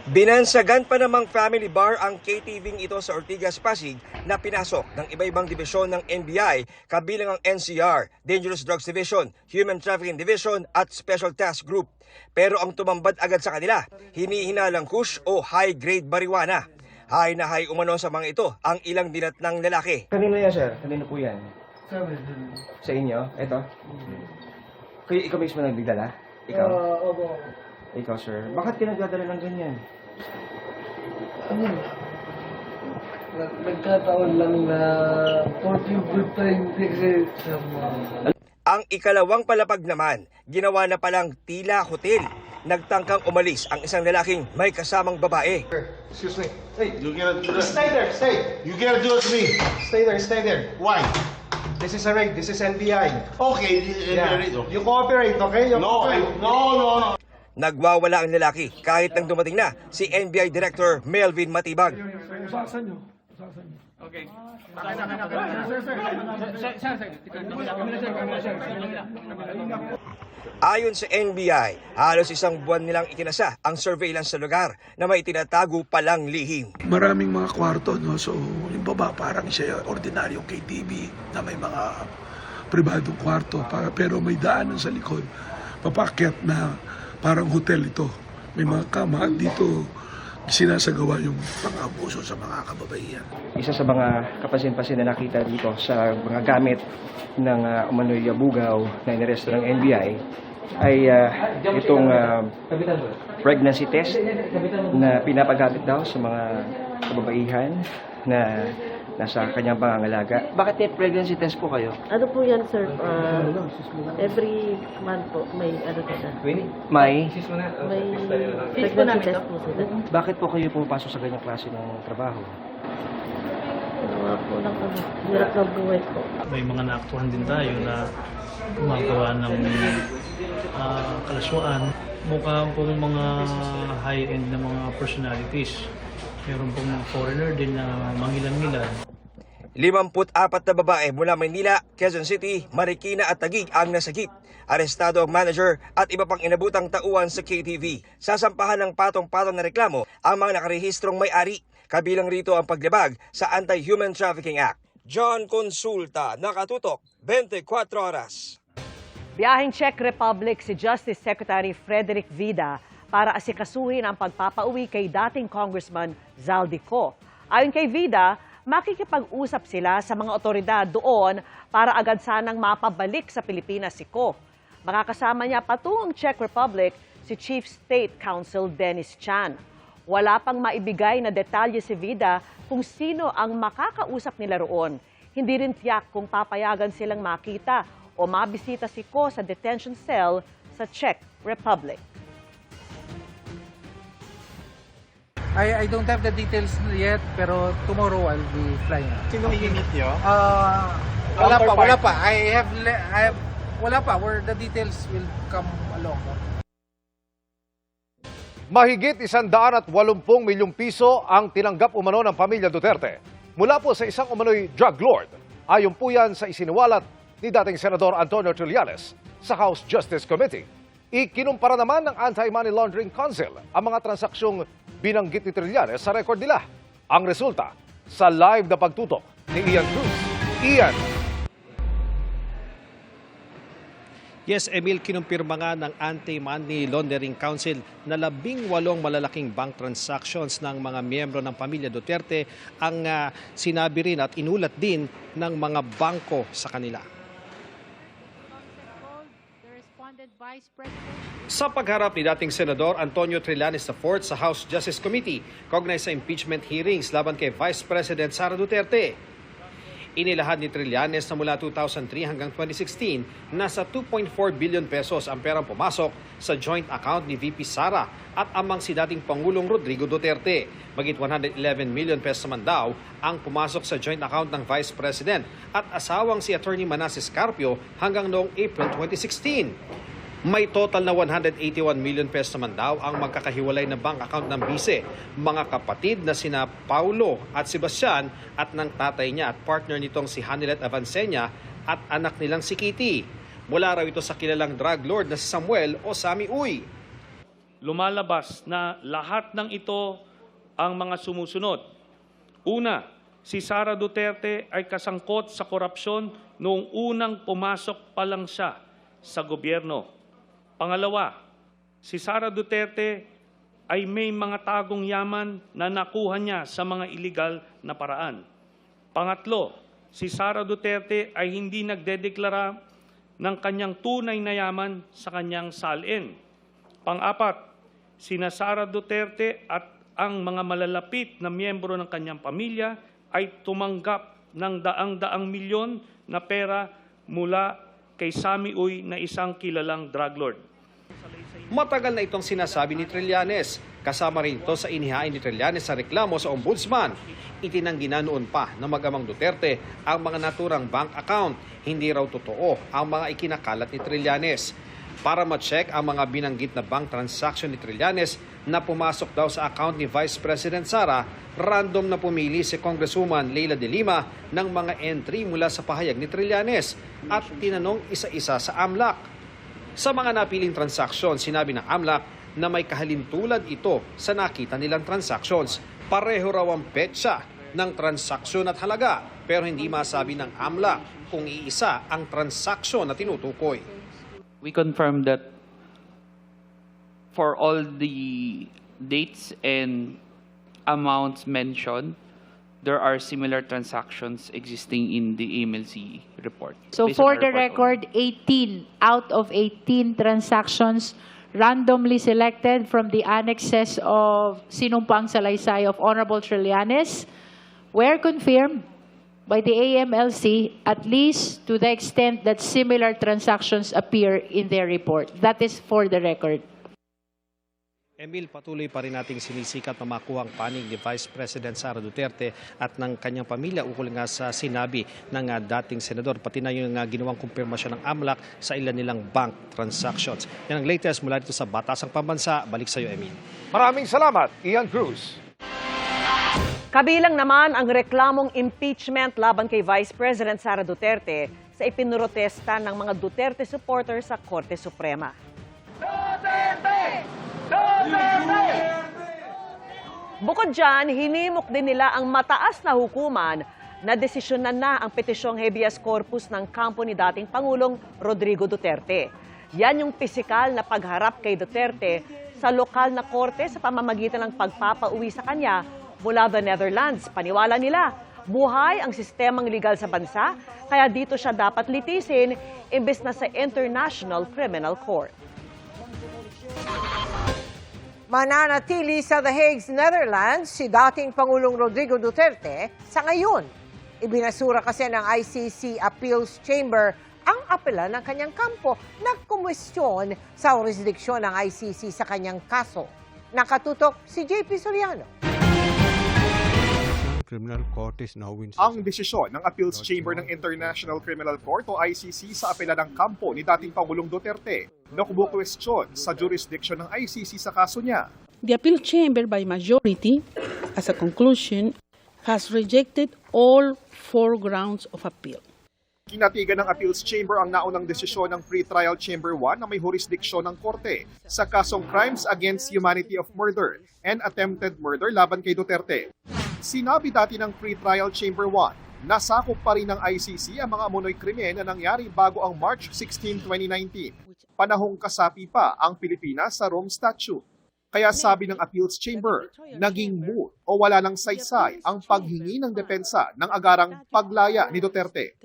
Binansagan pa namang family bar ang KTV ito sa Ortigas, Pasig na pinasok ng iba-ibang dibisyon ng NBI kabilang ang NCR, Dangerous Drugs Division, Human Trafficking Division at Special Task Group. Pero ang tumambad agad sa kanila, hinihinalang kush o high-grade marijuana. High na high umano sa mga ito ang ilang dinatnang lalaki. Kanino yan, sir? Kanino po yan? Sa inyo? Ito? Kaya ikaw mismo nagdala? Ikaw? Opo. Ikaw, sir. Bakit ka nagdadala ng ganyan? Nagkataon lang na 14 good time kasi Ang ikalawang palapag naman, ginawa na palang tila hotel. Nagtangkang umalis ang isang lalaking may kasamang babae. Excuse me. Hey, you gotta do that. Stay there, stay. You gotta do it to me. Stay there. Why? This is a raid. This is NBI. Okay, yeah. You cooperate, okay? No. Nagwawala ang lalaki kahit nang dumating na si NBI Director Melvin Matibag. Okay. Ayon sa NBI, halos 1 buwan nilang ikinasa ang surveillance sa lugar na may tinatago palang lihim. Maraming mga kwarto, no? So yung baba parang siya ordinaryong KTV na may mga pribadong kwarto pero may daanan sa likod. Papakyat na parang hotel ito. may mga kama at dito sinasagawa yung pang-abuso sa mga kababaihan. Isa sa mga kapansin-pansin na nakita dito sa mga gamit ng umano'y bugaw na iniresto ng NBI ay itong pregnancy test na pinapagamit daw sa mga kababaihan na nasa kanyang pangangalaga. Bakit may pregnancy test po kayo? Ano po yan, sir? Every month po, may ano po siya. May Pregnancy test po sila. Bakit po kayo pumapasok sa ganyang klase ng trabaho? Ginawa po ng hirap ng buhay po. May mga naaktuhan din tayo na gumagawa ng kalaswaan. Mukhang pong mga high-end na mga personalities. Meron pong mga foreigner din na mangilan-ngilan. 54 na babae mula Maynila, Quezon City, Marikina at Taguig ang nasagip. Arestado ang manager at iba pang inabutang tauhan sa KTV. Sasampahan ng patong-patong na reklamo ang mga nakarehistrong may-ari. Kabilang rito ang paglabag sa Anti-Human Trafficking Act. John Consulta, Nakatutok, 24 oras. Biyaheng Czech Republic si Justice Secretary Frederick Vida para asikasuhin ang pagpapauwi kay dating Congressman Zaldi Co. Ayon kay Vida, makikipag-usap sila sa mga otoridad doon para agad sanang mapabalik sa Pilipinas si Co. Makakasama niya patungong Czech Republic si Chief State Counsel Dennis Chan. Wala pang maibigay na detalye si Vida kung sino ang makakausap nila roon. Hindi rin tiyak kung papayagan silang makita o mabisita si Co sa detention cell sa Czech Republic. I don't have the details yet, pero tomorrow I'll be flying. Sino i-meet nyo? Wala pa. Wala pa. Where the details will come along. Mahigit 180 milyong piso ang tinanggap umano ng pamilya Duterte mula po sa isang umano'y drug lord. Ayon po yan sa isiniwalat ni dating Senador Antonio Trillanes sa House Justice Committee. Ikinumpara naman ng Anti-Money Laundering Council ang mga transaksyong binanggit ni Trillanes sa record nila. Ang resulta sa live na pagtutok ni Ian Cruz. Ian. Yes, Emil, kinumpirma nga ng Anti-Money Laundering Council na 18 malalaking bank transactions ng mga miyembro ng pamilya Duterte ang sinabi rin at inulat din ng mga bangko sa kanila. Sa pagharap ni dating Senador Antonio Trillanes IV sa House Justice Committee, kaugnay sa impeachment hearings laban kay Vice President Sara Duterte. Inilahad ni Trillanes na mula 2003 hanggang 2016, nasa 2.4 billion pesos ang perang pumasok sa joint account ni VP Sara at amang si dating Pangulong Rodrigo Duterte. Magit 111 million pesos naman daw ang pumasok sa joint account ng Vice President at asawang si Attorney Manasseh Carpio hanggang noong April 2016. May total na 181 million pesos naman daw ang magkakahiwalay na bank account ng bise, mga kapatid na sina Paulo at Sebastian at ng tatay niya at partner nitong si Hanilet Avancenia at anak nilang si Kitty. Mula raw ito sa kilalang drug lord na si Samuel o Sammy Uy. Lumalabas na lahat ng ito ang mga sumusunod. Una, si Sara Duterte ay kasangkot sa korupsyon noong unang pumasok pa lang siya sa gobyerno. Pangalawa, si Sara Duterte ay may mga tagong yaman na nakuha niya sa mga iligal na paraan. Pangatlo, si Sara Duterte ay hindi nagdedeklara ng kanyang tunay na yaman sa kanyang salin. Pang-apat, sina Sara Duterte at ang mga malalapit na miyembro ng kanyang pamilya ay tumanggap ng daang-daang milyon na pera mula kay Sammy Uy na isang kilalang drug lord. Matagal na itong sinasabi ni Trillanes. Kasama rin ito sa inihain ni Trillanes sa reklamo sa ombudsman. Itinanggi na noon pa ng mag-amang Duterte ang mga naturang bank account. Hindi raw totoo ang mga ikinakalat ni Trillanes. Para ma-check ang mga binanggit na bank transaction ni Trillanes na pumasok daw sa account ni Vice President Sara, random na pumili si Congresswoman Leila de Lima ng mga entry mula sa pahayag ni Trillanes at tinanong isa-isa sa AMLAC. Sa mga napiling transaksyon, sinabi ng AMLAC na may kahalintulad ito sa nakita nilang transactions. Pareho raw ang petsa ng transaksyon at halaga, pero hindi masabi ng AMLAC kung iisa ang transaksyon na tinutukoy. We confirm that for all the dates and amounts mentioned, there are similar transactions existing in the AMLC report. So based on for our the report record, 18 out of 18 transactions randomly selected from the annexes of Sinumpang Salaysay of Honorable Trillanes were confirmed by the AMLC, at least to the extent that similar transactions appear in their report. That is for the record. Emil, patuloy pa rin nating sinisikat na makuha ang panig ni Vice President Sara Duterte at ng kanyang pamilya ukol nga sa sinabi ng dating senador, pati na yung ginawang kumpirmasyon ng AMLAC sa ilan nilang bank transactions. Yan ang latest mula dito sa Batasang Pambansa. Balik sa iyo, Emil. Maraming salamat, Ian Cruz. Kabilang naman ang reklamong impeachment laban kay Vice President Sara Duterte sa ipinurotesta ng mga Duterte supporters sa Korte Suprema. Bukod dyan, hinimok din nila ang mataas na hukuman na desisyonan na ang petisyong habeas corpus ng kampo ni dating Pangulong Rodrigo Duterte. Yan yung pisikal na pagharap kay Duterte sa lokal na korte sa pamamagitan ng pagpapauwi sa kanya mula the Netherlands. Paniwala nila, buhay ang sistemang legal sa bansa, kaya dito siya dapat litisin imbes na sa International Criminal Court. Mananatili sa The Hague, Netherlands, si dating Pangulong Rodrigo Duterte sa ngayon. Ibinasura kasi ng ICC Appeals Chamber ang apela ng kanyang kampo na kumwestiyon sa jurisdiksyon ng ICC sa kanyang kaso. Nakatutok si JP Soriano. Ang desisyon ng Appeals Chamber ng International Criminal Court o ICC sa apela ng kampo ni dating Pangulong Duterte na kumukwestiyon sa jurisdiction ng ICC sa kaso niya. The Appeal Chamber by majority, as a conclusion, has rejected all 4 grounds of appeal. Kinatigan ng Appeals Chamber ang naunang desisyon ng Pre-Trial Chamber 1 na may jurisdiksyon ng korte sa kasong Crimes Against Humanity of Murder and Attempted Murder laban kay Duterte. Sinabi dati ng Pre-Trial Chamber 1 na sakop pa rin ng ICC ang mga amunoy krimen na nangyari bago ang March 16, 2019. Panahong kasapi pa ang Pilipinas sa Rome Statute. Kaya sabi ng Appeals Chamber, naging moot o wala ng saysay ang paghingi ng depensa ng agarang paglaya ni Duterte.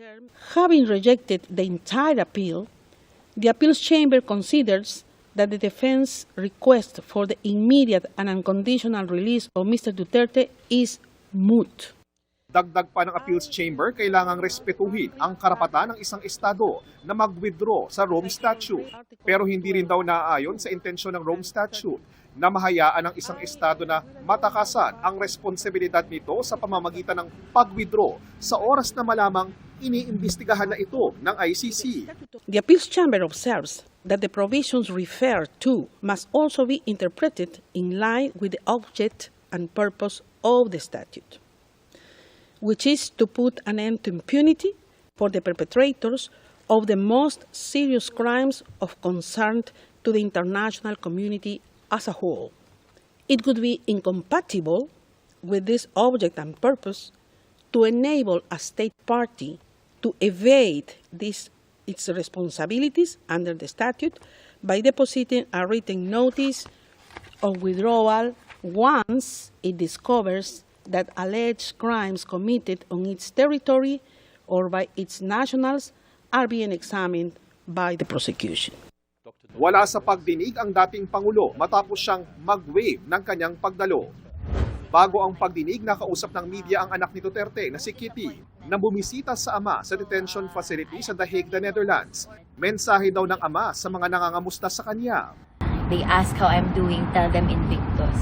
Having rejected the entire appeal, the Appeals Chamber considers that the defense request for the immediate and unconditional release of Mr. Duterte is moot. Dagdag pa ng Appeals Chamber, kailangang respetuhin ang karapatan ng isang estado na mag-withdraw sa Rome Statute. Pero hindi rin daw naaayon sa intensyon ng Rome Statute na mahayaan ng isang estado na matakasan ang responsibilidad nito sa pamamagitan ng pag-withdraw sa oras na malamang iniimbestigahan na ito ng ICC. The Appeals Chamber observes that the provisions referred to must also be interpreted in line with the object and purpose of the statute, which is to put an end to impunity for the perpetrators of the most serious crimes of concern to the international community as a whole. It would be incompatible with this object and purpose to enable a state party to evade its responsibilities under the statute by depositing a written notice of withdrawal once it discovers that alleged crimes committed on its territory or by its nationals are being examined by the prosecution. Wala sa pagdinig ang dating Pangulo matapos siyang mag-waive ng kanyang pagdalo. Bago ang pagdinig, nakausap ng media ang anak ni Duterte na si Kitty na bumisita sa ama sa detention facility sa The Hague, the Netherlands. Mensahe daw ng ama sa mga nangangamusta sa kanya. They ask how I'm doing, tell them Invictus.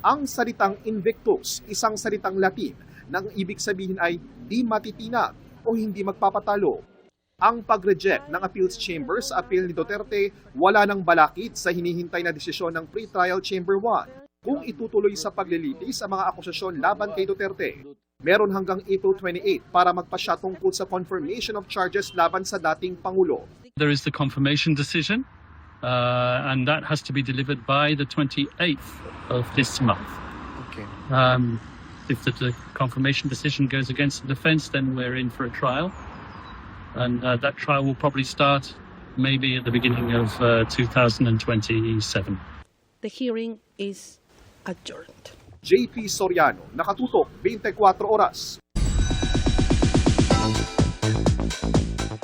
Ang salitang Invictus, isang salitang Latin na ang ibig sabihin ay di matitinag o hindi magpapatalo. Ang pag-reject ng Appeals Chamber sa appeal ni Duterte wala nang balakid sa hinihintay na desisyon ng Pre-Trial Chamber 1 kung itutuloy sa paglilitis ang mga akusasyon laban kay Duterte. Meron hanggang April 28 para magpasya tungkol sa confirmation of charges laban sa dating Pangulo. There is the confirmation decision and that has to be delivered by the 28th of this month. Okay. If the confirmation decision goes against the defense, then we're in for a trial. And that trial will probably start maybe at the beginning of 2027. The hearing is adjourned. JP Soriano, nakatutok 24 oras.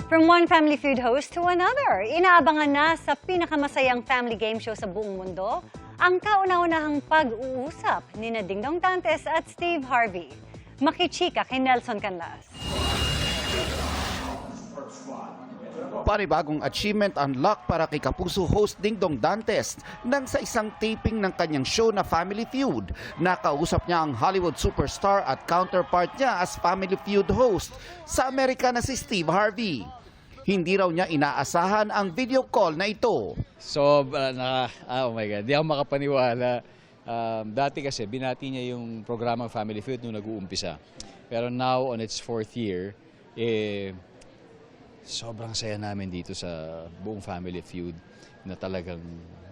From one family feud host to another, inaabangan na sa pinakamasayang family game show sa buong mundo ang kauna-unahang pag-uusap ni Dingdong Dantes at Steve Harvey. Makichika kay Nelson Canlas. Panibagong achievement unlock para kay Kapuso host Dingdong Dantes nang sa isang taping ng kanyang show na Family Feud. Nakausap niya ang Hollywood superstar at counterpart niya as Family Feud host sa Amerika na si Steve Harvey. Hindi raw niya inaasahan ang video call na ito. Oh my God, di ako makapaniwala. Dati kasi binati niya yung programang Family Feud nung nag-uumpisa. Pero now on its 4th year, sobrang saya namin dito sa buong Family Feud na talagang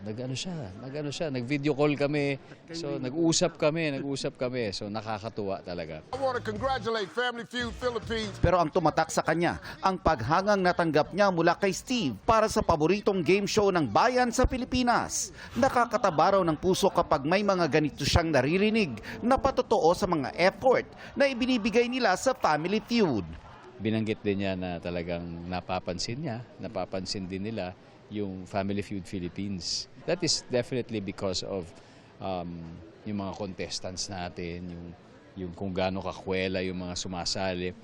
nag-video call kami. So nag-usap kami. So nakakatuwa talaga. I want to congratulate Family Feud Philippines. Pero ang tumatak sa kanya, ang paghangang natanggap niya mula kay Steve para sa paboritong game show ng bayan sa Pilipinas. Nakakataba raw ng puso kapag may mga ganito siyang naririnig na patotoo sa mga effort na ibinibigay nila sa Family Feud. Binanggit din niya na talagang napapansin din nila yung Family Feud Philippines. That is definitely because of yung mga contestants natin, yung kung gaano kakwela yung mga sumasali,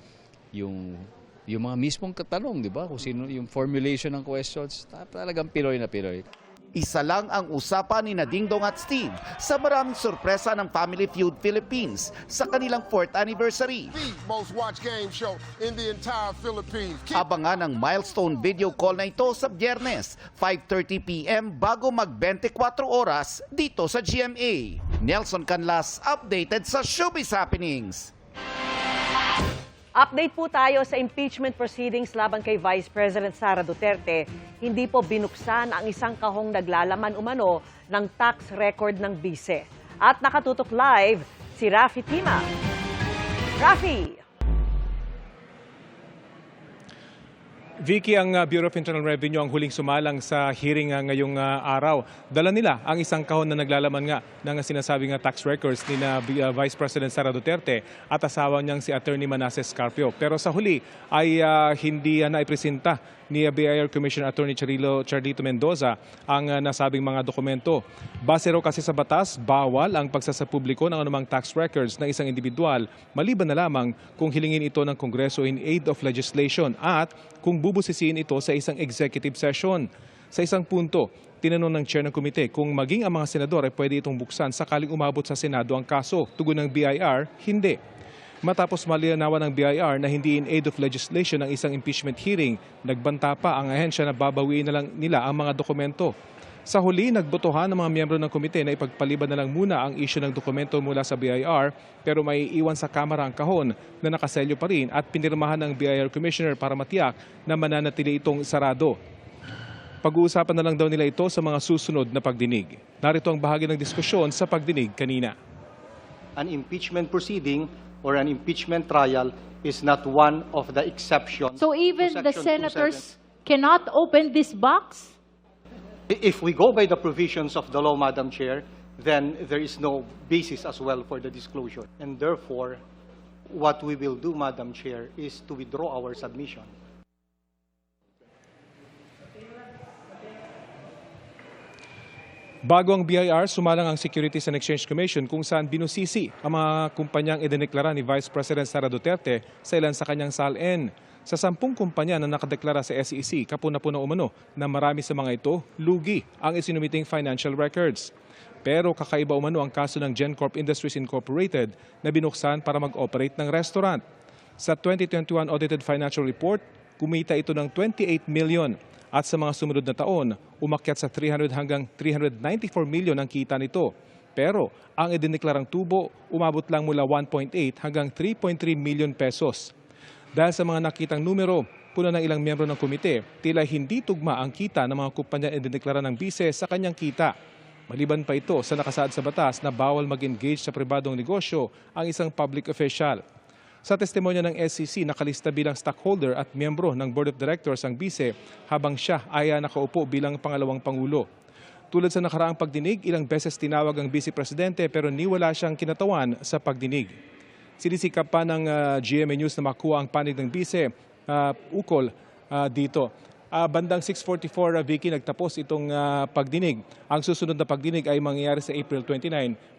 yung mga mismong katanong, di ba? Kung sino yung formulation ng questions, talagang Pinoy na Pinoy. Isa lang ang usapan ni Dingdong at Steve sa maraming sorpresa ng Family Feud Philippines sa kanilang 4th anniversary. The most watched game show in the entire Philippines. Abangan ang milestone video call na ito sa Biyernes, 5:30 p.m. bago mag 24 oras dito sa GMA. Nelson Canlas, updated sa Showbiz Happenings. Update po tayo sa impeachment proceedings laban kay Vice President Sara Duterte. Hindi po binuksan ang isang kahong naglalaman umano ng tax record ng bise. At nakatutok live si Rafi Tima. Rafi! Vicky, ang Bureau of Internal Revenue ang huling sumalang sa hearing ngayong araw. Dala nila ang isang kahon na naglalaman nga ng sinasabing tax records ni Vice President Sara Duterte at asawa niyang si Attorney Manasseh Scarpio. Pero sa huli ay hindi naipresenta ni BIR Commissioner Attorney Charlito Mendoza ang nasabing mga dokumento. Base raw kasi sa batas, bawal ang pagsasapubliko ng anumang tax records ng isang individual maliban na lamang kung hilingin ito ng Kongreso in aid of legislation at kung bubusisiin ito sa isang executive session. Sa isang punto, tinanong ng chair ng komite kung maging ang mga senador ay pwede itong buksan sakaling umabot sa Senado ang kaso. Tugon ng BIR, hindi. Matapos malinawan ng BIR na hindi in aid of legislation ang isang impeachment hearing, nagbanta pa ang ahensya na babawiin na lang nila ang mga dokumento. Sa huli, nagbotohan ng mga miyembro ng komite na ipagpaliban na lang muna ang issue ng dokumento mula sa BIR pero may iwan sa Kamara ang kahon na nakaselyo pa rin at pinirmahan ng BIR Commissioner para matiyak na mananatili itong sarado. Pag-uusapan na lang daw nila ito sa mga susunod na pagdinig. Narito ang bahagi ng diskusyon sa pagdinig kanina. An impeachment proceeding or an impeachment trial is not one of the exceptions. So even the senators cannot open this box? If we go by the provisions of the law, Madam Chair, then there is no basis as well for the disclosure. And therefore, what we will do, Madam Chair, is to withdraw our submission. Bago ang BIR, sumalang ang Securities and Exchange Commission kung saan binusisi ang mga kumpanyang idineklara ni Vice President Sara Duterte sa ilan sa kanyang SALN. Sa 10 kumpanya na nakadeklara sa SEC, kapuna-puna umano na marami sa mga ito, lugi ang isinumiting financial records. Pero kakaiba umano ang kaso ng GenCorp Industries Incorporated na binuksan para mag-operate ng restaurant. Sa 2021 Audited Financial Report, kumita ito ng 28 million. At sa mga sumunod na taon, umakyat sa 300 hanggang 394 million ang kita nito. Pero ang idineklarang tubo, umabot lang mula 1.8 hanggang 3.3 million pesos. Dahil sa mga nakitang numero, puna ng ilang miyembro ng komite, tila hindi tugma ang kita ng mga kumpanya idineklara ng bise sa kanyang kita. Maliban pa ito sa nakasaad sa batas na bawal mag-engage sa pribadong negosyo ang isang public official. Sa testimonya ng SEC, nakalista bilang stockholder at miyembro ng Board of Directors ang bise habang siya ay nakaupo bilang pangalawang Pangulo. Tulad sa nakaraang pagdinig, ilang beses tinawag ang Vice Presidente pero niwala siyang kinatawan sa pagdinig. Sinisikap pa ng GMA News na makuha ang panig ng bise ukol dito. Bandang 6:44, Vicky, nagtapos itong pagdinig. Ang susunod na pagdinig ay mangyayari sa April 29,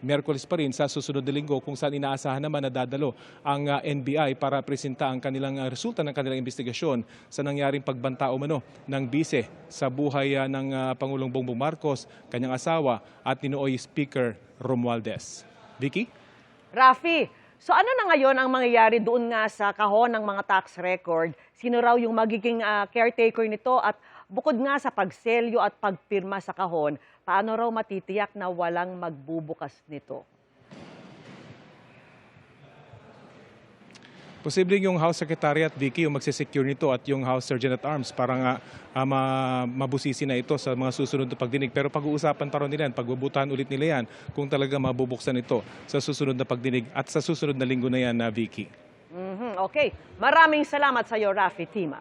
Miyerkules pa rin sa susunod na linggo, kung saan inaasahan naman na dadalo ang NBI para presenta ang kanilang resulta ng kanilang investigasyon sa nangyaring pagbanta umano ng bise sa buhay ng Pangulong Bongbong Marcos, kanyang asawa at Ninoy Speaker Romualdez. Vicky? Rafi, so ano na ngayon ang mangyayari doon nga sa kahon ng mga tax record? Sino raw yung magiging caretaker nito? At bukod nga sa pagselyo at pagpirma sa kahon, paano raw matitiyak na walang magbubukas nito? Posibleng yung House Secretariat, Vicky, yung magsisecure nito at yung House Sergeant at Arms para nga mabusisi na ito sa mga susunod na pagdinig. Pero pag-uusapan pa rin nila yan, pagbubutahan ulit nila yan kung talaga mabubuksan ito sa susunod na pagdinig at sa susunod na linggo na yan, Vicky. Okay. Maraming salamat sa iyo, Rafi Tima.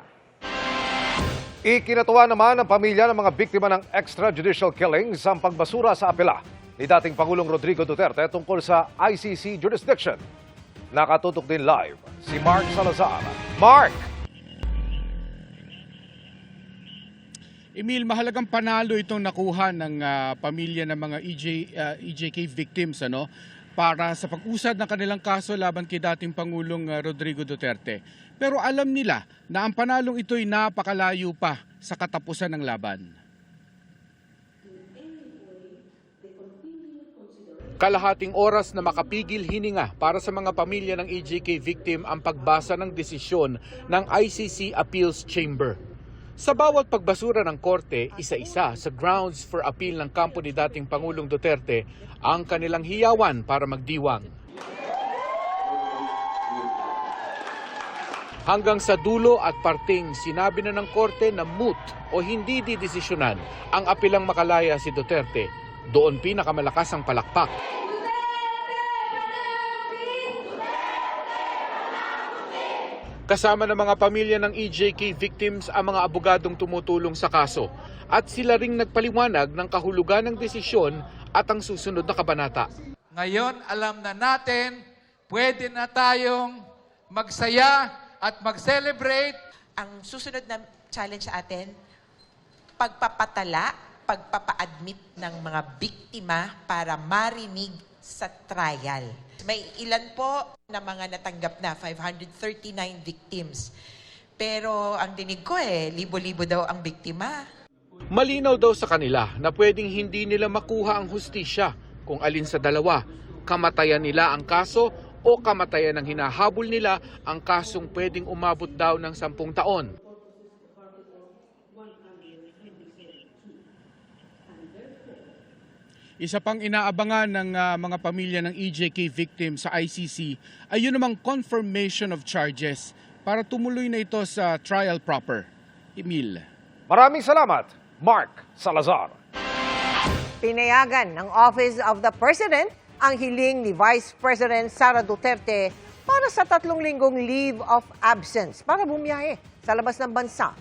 Ikinatuwa naman ng pamilya ng mga biktima ng extrajudicial killings ang pagbasura sa apela ni dating Pangulong Rodrigo Duterte tungkol sa ICC jurisdiction. Nakatutok din live si Mark Salazar. Mark! Emil, mahalagang panalo itong nakuha ng pamilya ng mga EJK victims para sa pag-usad ng kanilang kaso laban kay dating Pangulong Rodrigo Duterte. Pero alam nila na ang panalong ito'y napakalayo pa sa katapusan ng laban. Kalahating oras na makapigil hininga para sa mga pamilya ng EJK victim ang pagbasa ng desisyon ng ICC Appeals Chamber. Sa bawat pagbasura ng korte, isa-isa sa grounds for appeal ng kampo ni dating Pangulong Duterte ang kanilang hiyawan para magdiwang. Hanggang sa dulo at parting sinabi na ng korte na moot o hindi didesisyonan ang apilang makalaya si Duterte. Doon pinakamalakas ang palakpak. Kasama ng mga pamilya ng EJK victims ang mga abogadong tumutulong sa kaso at sila ring nagpaliwanag ng kahulugan ng desisyon at ang susunod na kabanata. Ngayon alam na natin, pwede na tayong magsaya at mag-celebrate. Ang susunod na challenge sa atin, pagpapatala, pagpapa-admit ng mga biktima para marinig sa trial. May ilan po na mga natanggap na, 539 victims. Pero ang dinig ko libo-libo daw ang biktima. Malinaw daw sa kanila na pwedeng hindi nila makuha ang hustisya kung alin sa dalawa. Kamatayan nila ang kaso o kamatayan ng hinahabol nila ang kasong pwedeng umabot daw ng 10 taon. Isa pang inaabangan ng mga pamilya ng EJK victim sa ICC ay yun namang confirmation of charges para tumuloy na ito sa trial proper. Emil. Maraming salamat, Mark Salazar. Pinayagan ng Office of the President ang hiling ni Vice President Sara Duterte para sa 3 linggong leave of absence para bumiyahe sa labas ng bansa.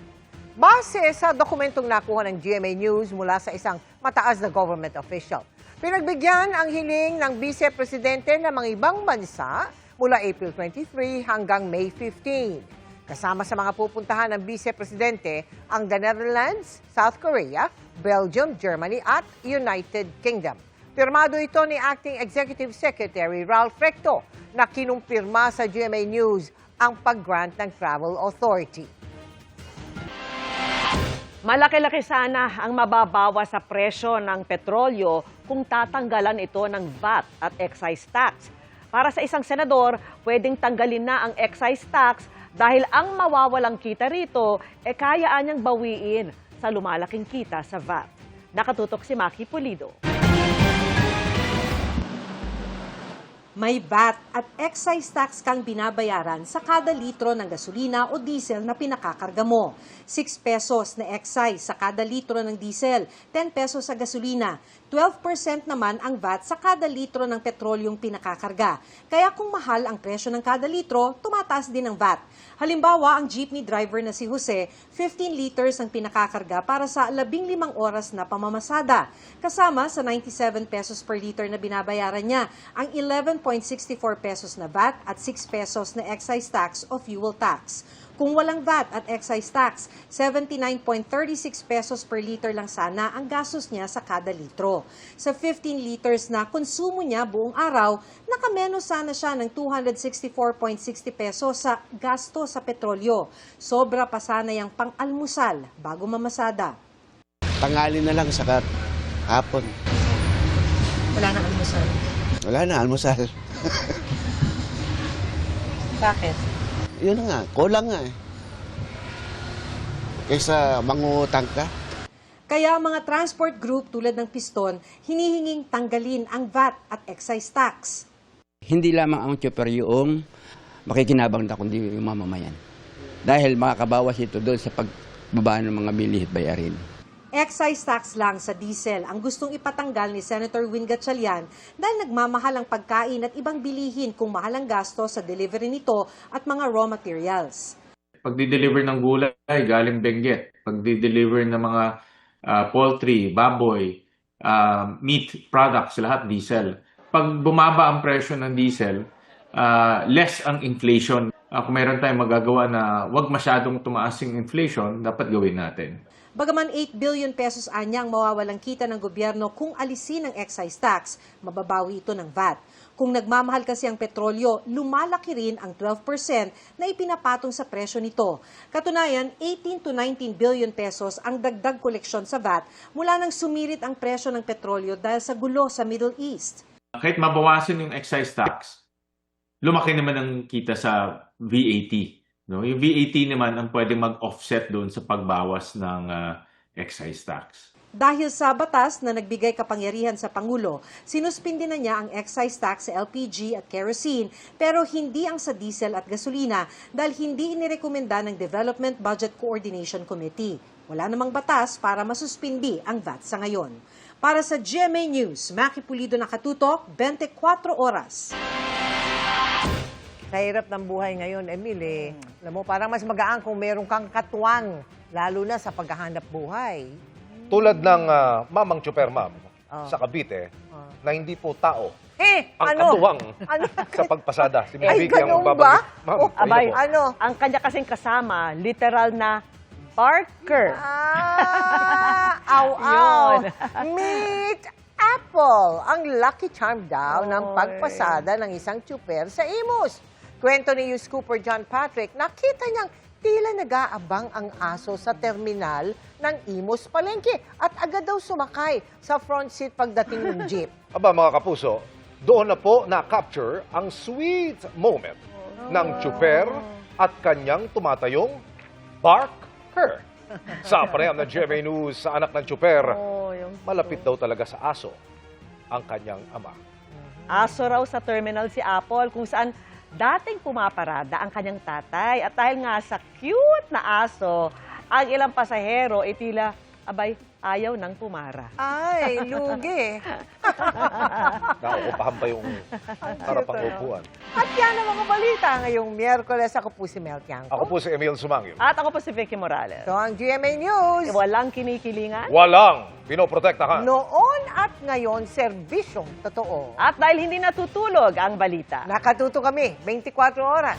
Base sa dokumentong nakuha ng GMA News mula sa isang mataas na government official. Pinagbigyan ang hiling ng Vice Presidente ng mga ibang bansa mula April 23 hanggang May 15. Kasama sa mga pupuntahan ng Vice Presidente ang the Netherlands, South Korea, Belgium, Germany at United Kingdom. Pirmado ito ni Acting Executive Secretary Ralph Recto na kinumpirma sa GMA News ang pag-grant ng Travel Authority. Malaki-laki sana ang mababawa sa presyo ng petrolyo kung tatanggalan ito ng VAT at excise tax. Para sa isang senador, pwedeng tanggalin na ang excise tax dahil ang mawawalang kita rito kayaan niyang bawiin sa lumalaking kita sa VAT. Nakatutok si Maki Pulido. May VAT at excise tax kang binabayaran sa kada litro ng gasolina o diesel na pinakakarga mo. 6 pesos na excise sa kada litro ng diesel, 10 pesos sa gasolina. 12% naman ang VAT sa kada litro ng petrolyong pinakakarga. Kaya kung mahal ang presyo ng kada litro, tumataas din ang VAT. Halimbawa, ang jeepney driver na si Jose, 15 liters ang pinakakarga para sa 15 oras na pamamasada. Kasama sa 97 pesos per liter na binabayaran niya, ang 11.64 pesos na VAT at 6 pesos na excise tax o fuel tax. Kung walang VAT at excise tax, 79.36 pesos per liter lang sana ang gastos niya sa kada litro. Sa 15 liters na konsumo niya buong araw, nakamenos sana siya ng 264.60 pesos sa gasto sa petrolyo. Sobra pa sana yung pang-almusal bago mamasada. Tanghali na lang saka hapon. Wala na almusal. Wala na almusal. Bakit? Yun nga, kulang nga eh. Kaysa mangutang ka. Kaya mga transport group tulad ng Piston, hinihinging tanggalin ang VAT at excise tax. Hindi lamang ang chopper yung makikinabang na kundi yung mamamayan. Dahil makakabawas ito doon sa pagbaba ng mga bilihit bayarin. Excise tax lang sa diesel ang gustong ipatanggal ni Senator Win Gatchalian dahil nagmamahal ang pagkain at ibang bilihin kung mahal ang gasto sa delivery nito at mga raw materials. Pagdi-deliver ng gulay, galing Benguet. Pagdi-deliver ng mga poultry, baboy, meat products, lahat diesel. Pag bumaba ang presyo ng diesel, less ang inflation. Kung meron tayong magagawa na wag masyadong tumaas yung inflation, dapat gawin natin. Bagaman 8 billion pesos anyang mawawalang kita ng gobyerno kung alisin ang excise tax, mababawi ito ng VAT. Kung nagmamahal kasi ang petrolyo, lumalaki rin ang 12% na ipinapatong sa presyo nito. Katunayan, 18 to 19 billion pesos ang dagdag koleksyon sa VAT mula nang sumirit ang presyo ng petrolyo dahil sa gulo sa Middle East. Kahit mabawasan yung excise tax, lumaki naman ang kita sa VAT. No? Yung VAT naman ang pwedeng mag-offset doon sa pagbawas ng excise tax. Dahil sa batas na nagbigay kapangyarihan sa Pangulo, sinuspindi na niya ang excise tax sa LPG at kerosene pero hindi ang sa diesel at gasolina dahil hindi inirekomenda ng Development Budget Coordination Committee. Wala namang batas para masuspindi ang VAT sa ngayon. Para sa GMA News, Maki Pulido nakatutok, 24 oras. Sa hirap ng buhay ngayon, Emil, alam mo, parang mas magaan kung meron kang katuwang, lalo na sa paghahanap buhay. Tulad ng mamang Chuper Ma'am sa Cavite na hindi po tao ang katuwang sa pagpasada. Si Ay, ganun ba? Ma'am, Abay, ang kanya kasing kasama, literal na barker. Aw. Meet Apple, ang lucky charm daw ng pagpasada ng isang chuper sa Imus. Kwento ni News Cooper John Patrick, nakita niyang tila nag-aabang ang aso sa terminal ng Imus Palengke at agad daw sumakay sa front seat pagdating ng jeep. Aba mga kapuso, doon na po na-capture ang sweet moment ng chuper at kanyang tumatayong barker. Sa panayam ng GMA News sa anak ng chuper, malapit daw talaga sa aso ang kanyang ama. Aso raw sa terminal si Apple kung saan dating pumaparada ang kanyang tatay. At dahil nga sa cute na aso, ang ilang pasahero tila, abay, ayaw nang pumara. Ay, lugi. Nauupahan pa yung harapang upuan. At yan ang mga balita ngayong Miyerkules. Ako po si Mel Tiangco. Ako po si Emil Sumangil. At ako po si Vicky Morales. So ang GMA News. Walang kinikilingan. Walang pinoprotektahan. Noon at ngayon, serbisyong totoo. At dahil hindi natutulog ang balita. Nakatuto kami 24 oras.